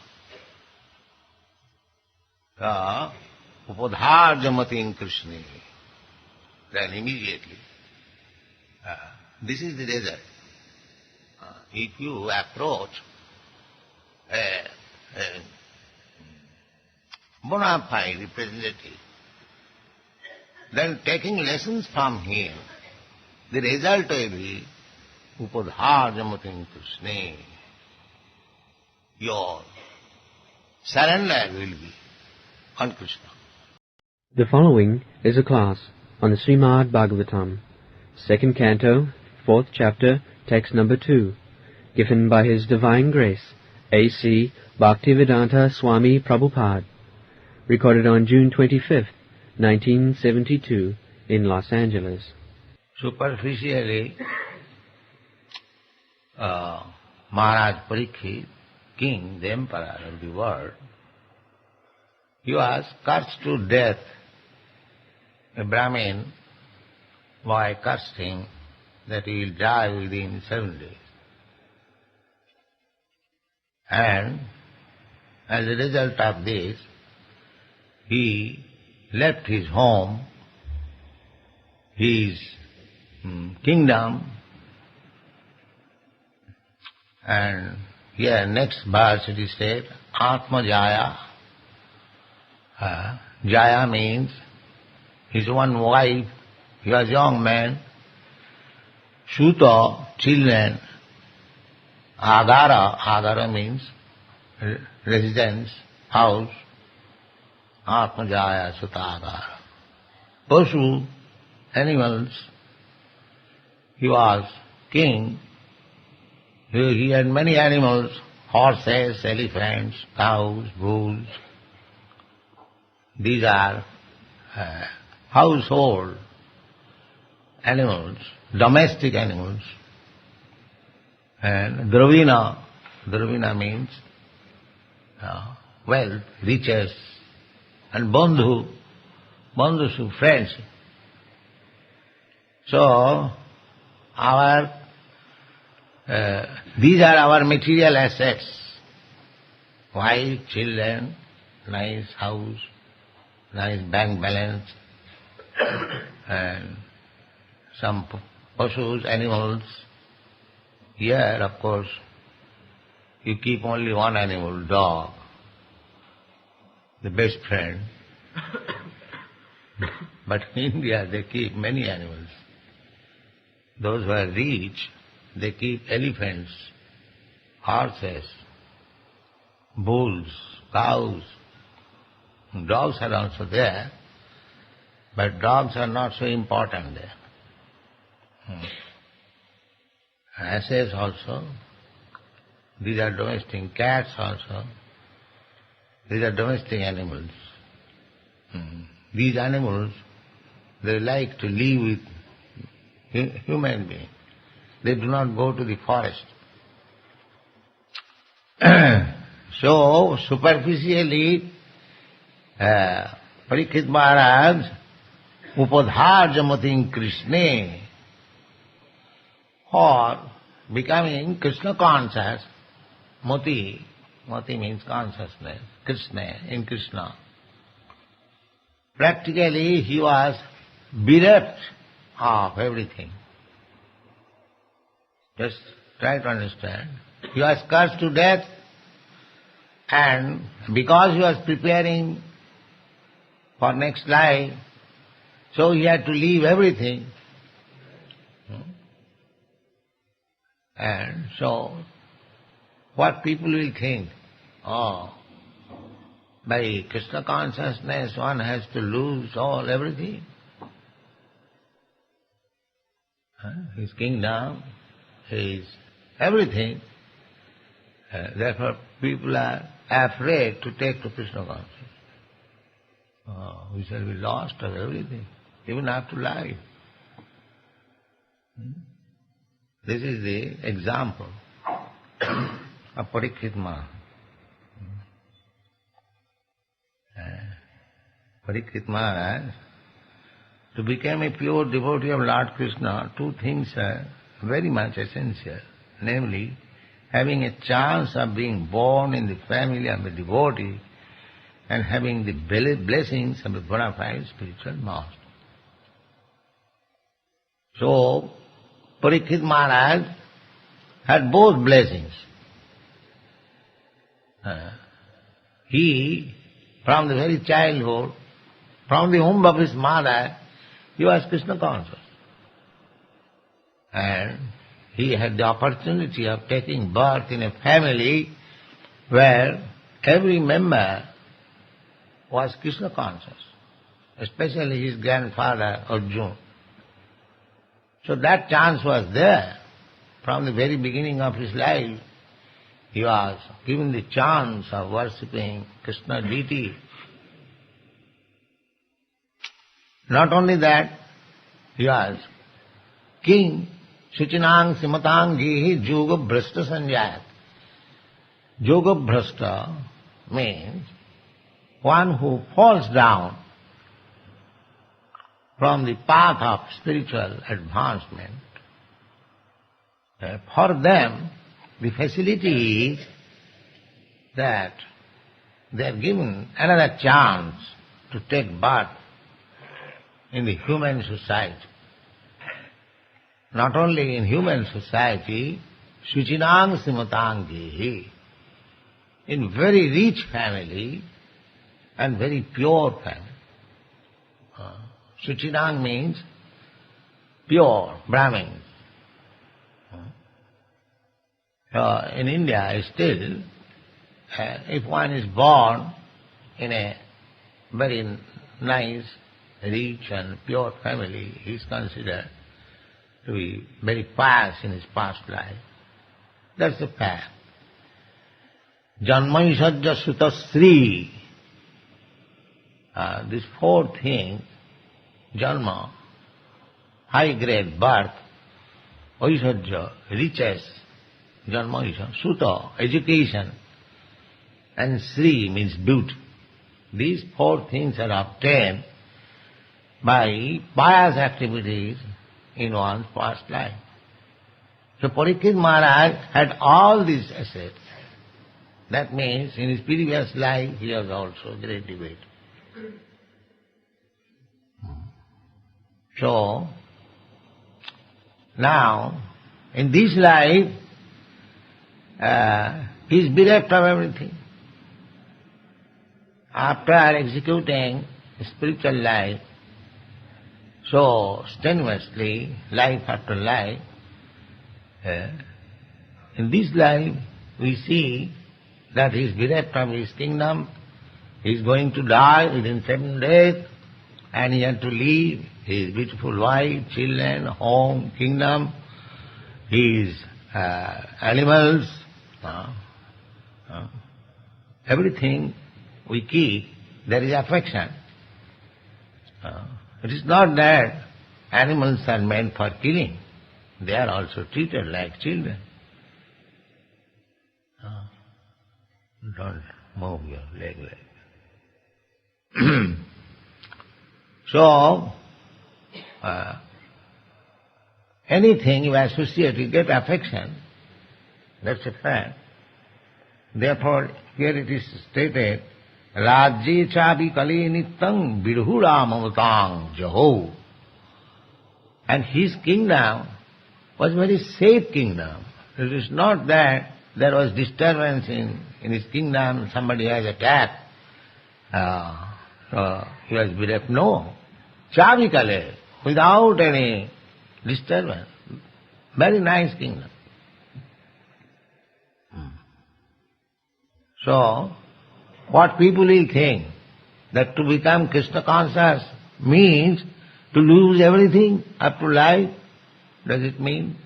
Upadharjamati in Krishna. Then immediately, this is the result. If you approach a bona fide representative, then taking lessons from him, the result will be upadharjamati Krishna. Your surrender will be on Krishna. The following is a class on the Srimad-Bhagavatam, 2nd Canto, 4th Chapter, Text number 2, given by His Divine Grace, A.C. Bhaktivedanta Swami Prabhupada, recorded on June 25th, 1972, in Los Angeles. Superficially, Maharaj Parikshit, king, the emperor of the world, he was cursed to death. A Brahmin boy cursed him that he will die within 7 days. And as a result of this, he left his home, his kingdom, and here next verse it is said, Atma Jaya. Jaya means his one wife, he was a young man, Suta, children, Agara, Agara means residence, house, Atma Jaya, Suta, Agara. Pashu, animals, he was king, he had many animals, horses, elephants, cows, bulls. These are household animals, domestic animals. And Dravina means wealth, riches, and bandhu friends. So, these are our material assets. Wife, children, nice house, nice bank balance, and some pashus, animals. Here, of course, you keep only one animal, dog, the best friend. But in India, they keep many animals. Those who are rich, they keep elephants, horses, bulls, cows, Dogs are also there, but dogs are not so important there. Asses also, these are domestic. Cats also, these are domestic animals. These animals, they like to live with human beings. They do not go to the forest. So, superficially, Parikshit Maharaj, upadharjamating Krishna, for becoming Krishna conscious, mati means consciousness, Krishna, in Krishna. Practically he was bereft of everything. Just try to understand. He was cursed to death, and because he was preparing for next life, so he had to leave everything. And so, what people will think? Oh, by Krishna consciousness one has to lose everything. His kingdom, his everything. Therefore people are afraid to take to Krishna consciousness. We shall be lost of everything, even after life. This is the example of Parikshit Maharaj. Parikshit Maharaj, to become a pure devotee of Lord Krishna, two things are very much essential, namely, having a chance of being born in the family of a devotee and having the blessings of a bona fide spiritual master. So, Parikshit Maharaj had both blessings. He, from the very childhood, from the womb of his mother, he was Krishna conscious. And he had the opportunity of taking birth in a family where every member was Krishna conscious, especially his grandfather Arjuna. So that chance was there. From the very beginning of his life, he was given the chance of worshipping Krishna deity. Not only that, he was king, Suchinang Simatang Gihi Yoga Bhrashta Sanjayat. Yoga Bhrashta means one who falls down from the path of spiritual advancement. For them, the facility is that they are given another chance to take birth in the human society. Not only in human society, Suchinang Simatangihi, in very rich family and very pure family. Suchinang means pure, Brahmins. In India still, if one is born in a very nice, rich and pure family, he is considered to be very pious in his past life. That's the fact. Janmaisajya Sutasri. These four things, Janma, high grade birth, Aishajya, riches, Janma, Suta, education, and Sri means beauty. These four things are obtained by pious activities in one's past life. So Parikshit Maharaj had all these assets. That means in his previous life he was also a great devotee. So, now, in this life, he is bereft of everything. After executing spiritual life so strenuously, life after life, in this life we see that he is bereft of his kingdom, he is going to die within 7 days, and he had to leave his beautiful wife, children, home, kingdom, his animals, everything we keep, there is affection. It is not that animals are meant for killing. They are also treated like children. Don't move your leg like that. So, anything you associate, you get affection. That's a fact. Therefore, here it is stated, Rajye chabi kali nittang vidhuram avatang jaho. And his kingdom was very safe kingdom. It is not that there was disturbance in his kingdom, somebody has attacked, he was bereft. No. Chabi kale, without any disturbance. Very nice kingdom. So, what people will think, that to become Krishna conscious means to lose everything up to life, does it mean?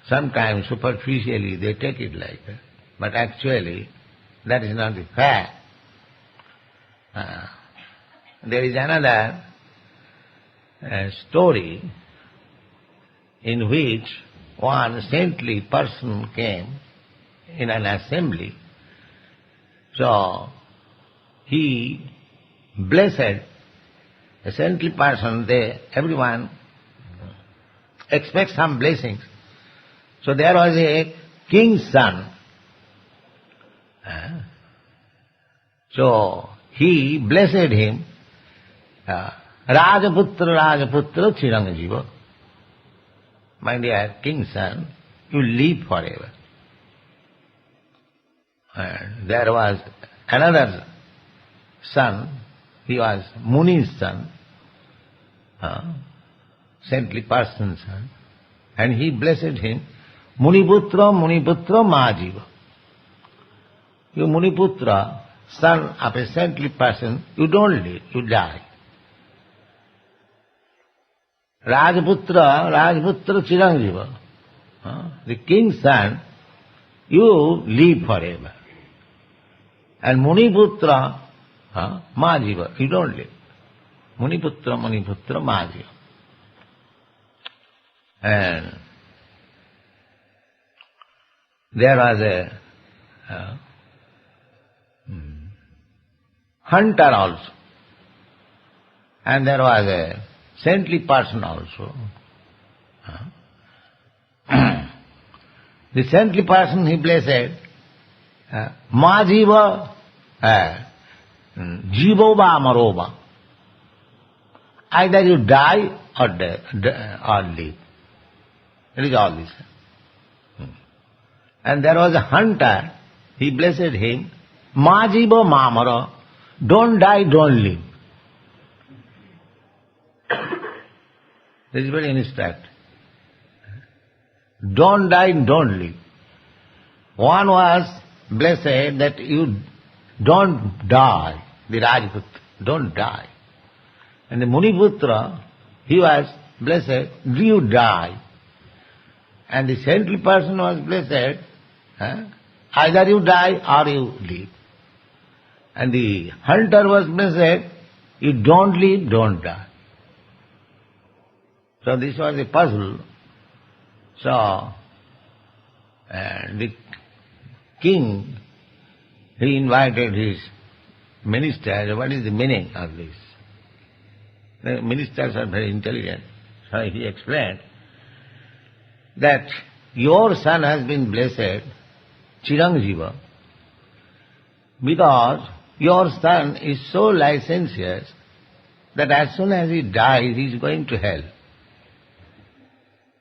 Sometimes superficially they take it like that, but actually that is not the fact. There is another story in which one saintly person came in an assembly. So he blessed a saintly person. Everyone expects some blessings. So there was a king's son. So he blessed him, Rajaputra, Rajaputra, Chiranjiva. My dear king's son, you live forever. And there was another son, he was Muni's son, saintly person's son, and he blessed him, Muniputra, Muniputra, Majiva. You Muniputra, son of a saintly person, you don't live, you die. Rajaputra, Rajaputra, Chiranjiva, the king's son, you live forever. And Muniputra, Majiva, you don't live. Muniputra, Muniputra, Majiva. And there was a hunter also. And there was a saintly person also. The saintly person he blessed, Majiva, Jivoba, Amaroba. Either you die or live. It is all this. And there was a hunter, he blessed him, Majiva Mamara, don't die, don't live. This is very instructive. Don't die, don't live. One was blessed that you don't die, the Rajputra, don't die. And the Muniputra, he was blessed, you die. And the saintly person was blessed, either you die or you live. And the hunter was blessed, you don't live, don't die. So this was a puzzle. So the king, he invited his ministers. What is the meaning of this? The ministers are very intelligent. So he explained that your son has been blessed, Chiranjiva, because your son is so licentious that as soon as he dies, he is going to hell.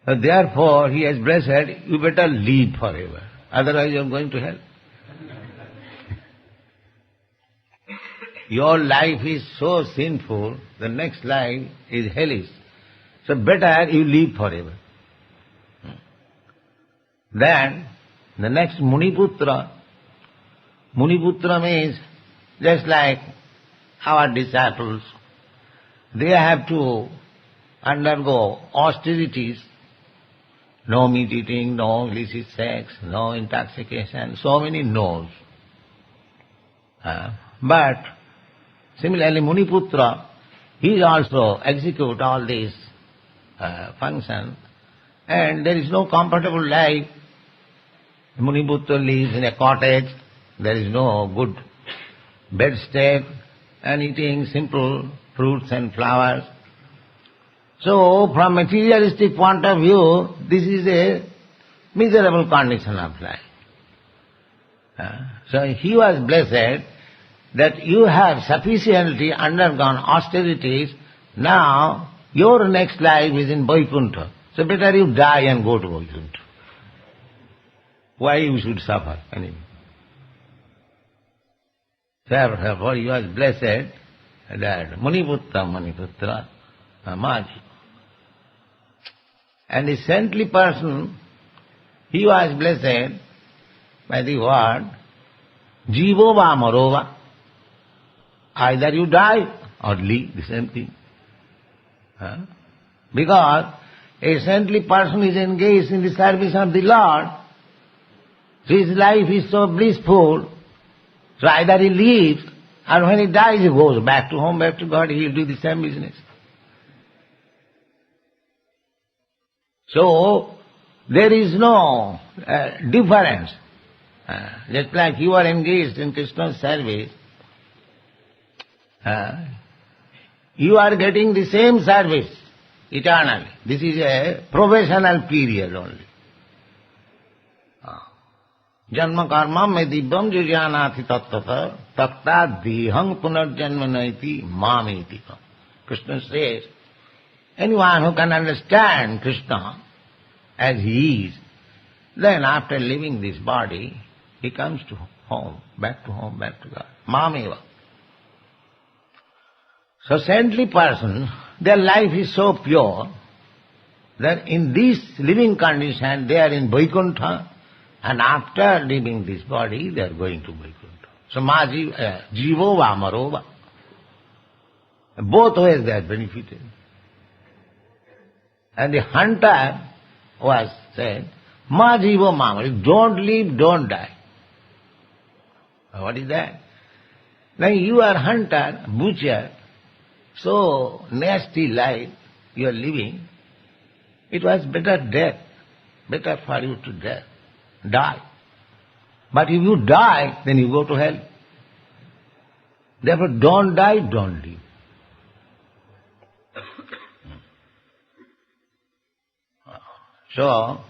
So therefore, he has blessed, you better live forever. Otherwise you are going to hell. Your life is so sinful, the next life is hellish. So better you live forever. Then the next Muniputra, Muniputra means just like our disciples, they have to undergo austerities, no meat eating, no illicit sex, no intoxication, so many no's. But similarly, Muniputra, he also execute all these functions, and there is no comfortable life. Muniputra lives in a cottage, there is no good bedstead, and eating simple fruits and flowers. So, from materialistic point of view, this is a miserable condition of life. So he was blessed that you have sufficiently undergone austerities, now your next life is in Vaikuntha. So better you die and go to Vaikuntha. Why you should suffer anyway? Therefore he was blessed that Muniputra, Maji. And the saintly person, he was blessed by the word Jivo va marova. Either you die or live, the same thing. Because a saintly person is engaged in the service of the Lord, so his life is so blissful, so either he lives, or when he dies he goes back to home, back to God, he will do the same business. So, there is no difference. Just like you are engaged in Krishna's service, you are getting the same service eternally. This is a probational period only. Janma karma me divyam jujyanati tattata takta dihang punarjanma naiti mameti. Krishna says, anyone who can understand Krishna as he is, then after leaving this body, he comes to home, back to God. Mameva. So saintly person, their life is so pure that in this living condition they are in Vaikuntha, and after leaving this body they are going to Vaikuntha. So jivo va marova. Both ways they are benefited. And the hunter was said, ma jivo ma marova, don't live, don't die. What is that? Now you are hunter, butcher, so nasty life you are living, it was better death, better for you to die. But if you die, then you go to hell. Therefore don't die, don't live. So,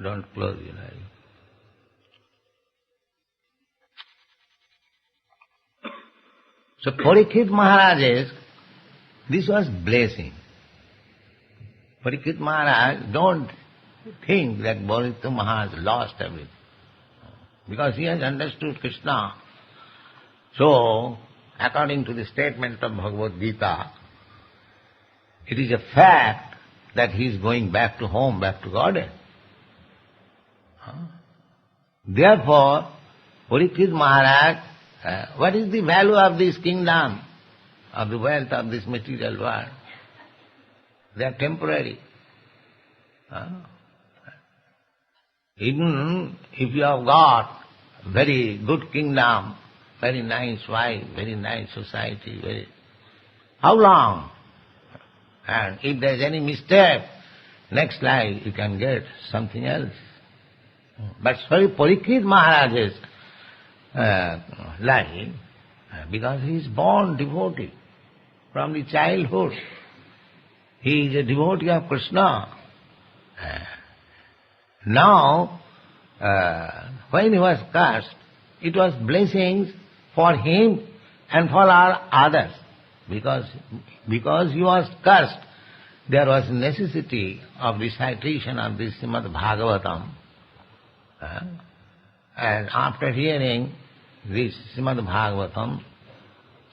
don't close your eyes. So Parikshit Maharaj, this was blessing. Parikshit Maharaj, don't think that Parikshit Maharaj lost everything. Because he has understood Krishna. So, according to the statement of Bhagavad Gita, it is a fact that he is going back to home, back to Godhead. Therefore, Parikshit Maharaj, what is the value of this kingdom, of the wealth of this material world? They are temporary. Even if you have got very good kingdom, very nice wife, very nice society, how long? And if there is any mistake, next life you can get something else. But sorry, Parikshit Maharaj's life, because he is born devotee from the childhood. He is a devotee of Krishna. Now, when he was cursed, it was blessings for him and for all others. Because he was cursed, there was necessity of recitation of this Srimad Bhagavatam. And after hearing this Srimad Bhagavatam,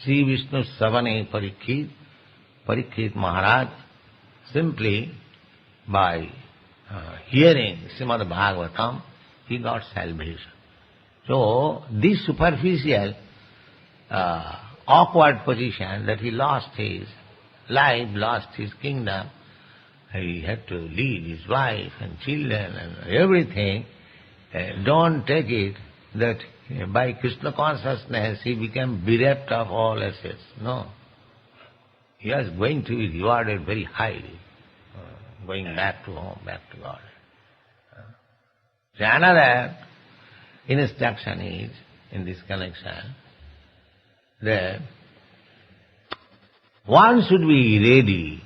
Sri Vishnu Savane Parikshit Maharaj, simply by hearing Srimad Bhagavatam, he got salvation. So this superficial, awkward position that he lost his life, lost his kingdom, he had to leave his wife and children and everything. Don't take it that by Krishna consciousness he became bereft of all assets. No. He was going to be rewarded very highly, going back to home, back to God. So another instruction is, in this connection, that one should be ready,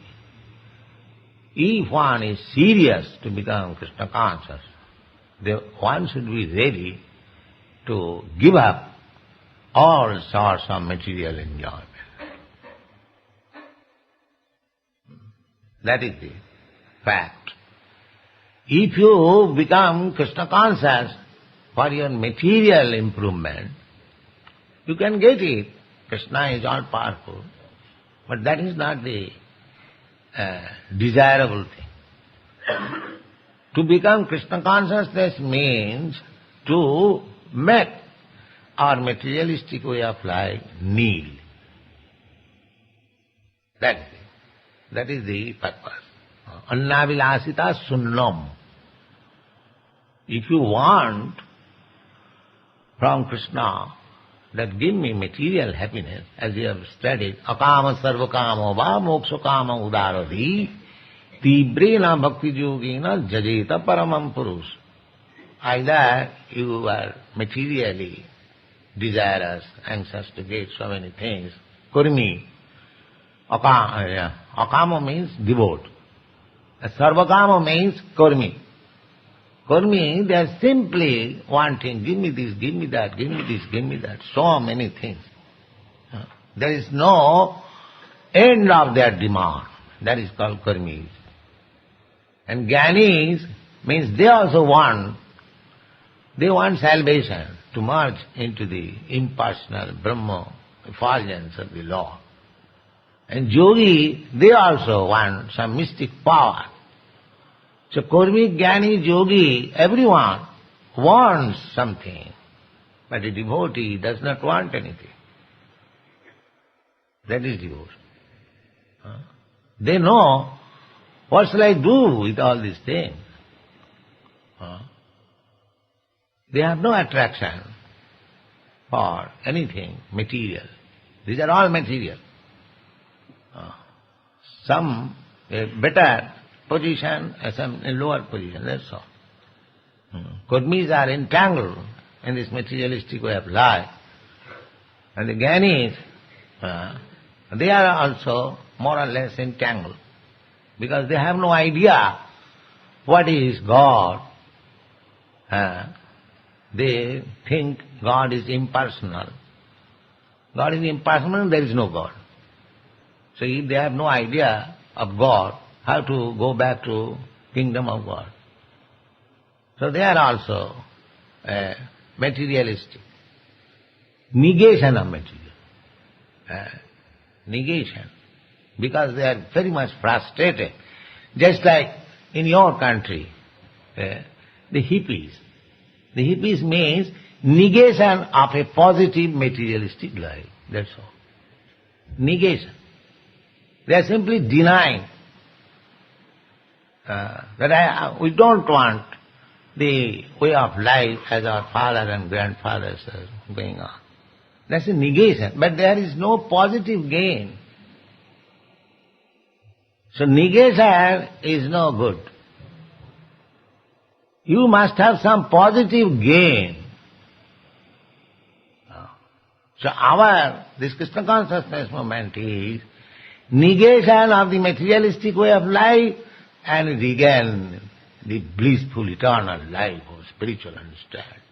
if one is serious to become Krishna conscious, one should be ready to give up all sorts of material enjoyment. That is the fact. If you become Krishna conscious for your material improvement, you can get it. Krishna is all powerful. But that is not the desirable thing. To become Krishna consciousness means to make our materialistic way of life nil. That is the purpose. Annavilasita sunnam. If you want from Krishna that give me material happiness, as you have studied, akama sarvakamo va moksha kama udaradi tibrena bhakti yogena jajeta paramam purush. Either you are materially desirous, anxious to get so many things, kurmi. Akama means devote. Sarvakama means kurmi. Kurmi, they are simply wanting, give me this, give me that, give me this, give me that, so many things. There is no end of their demand. That is called kurmis. And jnanis means they also want salvation, to merge into the impersonal Brahma effulgence of the Lord. And yogi, they also want some mystic power. So Kurmi, Jnani, Yogi, everyone wants something, but a devotee does not want anything. That is devotion. They know, what shall I do with all these things? They have no attraction for anything material. These are all material. Some better position, some lower position, that's all. Kurmis are entangled in this materialistic way of life. And the Jnanis, they are also more or less entangled, because they have no idea what is God. They think God is impersonal. God is impersonal, there is no God. So if they have no idea of God, how to go back to kingdom of God? So they are also materialistic. Negation of material. Negation. Because they are very much frustrated. Just like in your country, the hippies. The hippies means negation of a positive materialistic life. That's all. Negation. They are simply denying that we don't want the way of life as our father and grandfathers are going on. That's a negation. But there is no positive gain. So negation is no good. You must have some positive gain. So this Krishna consciousness movement is negation of the materialistic way of life and regain the blissful eternal life of spiritual understanding.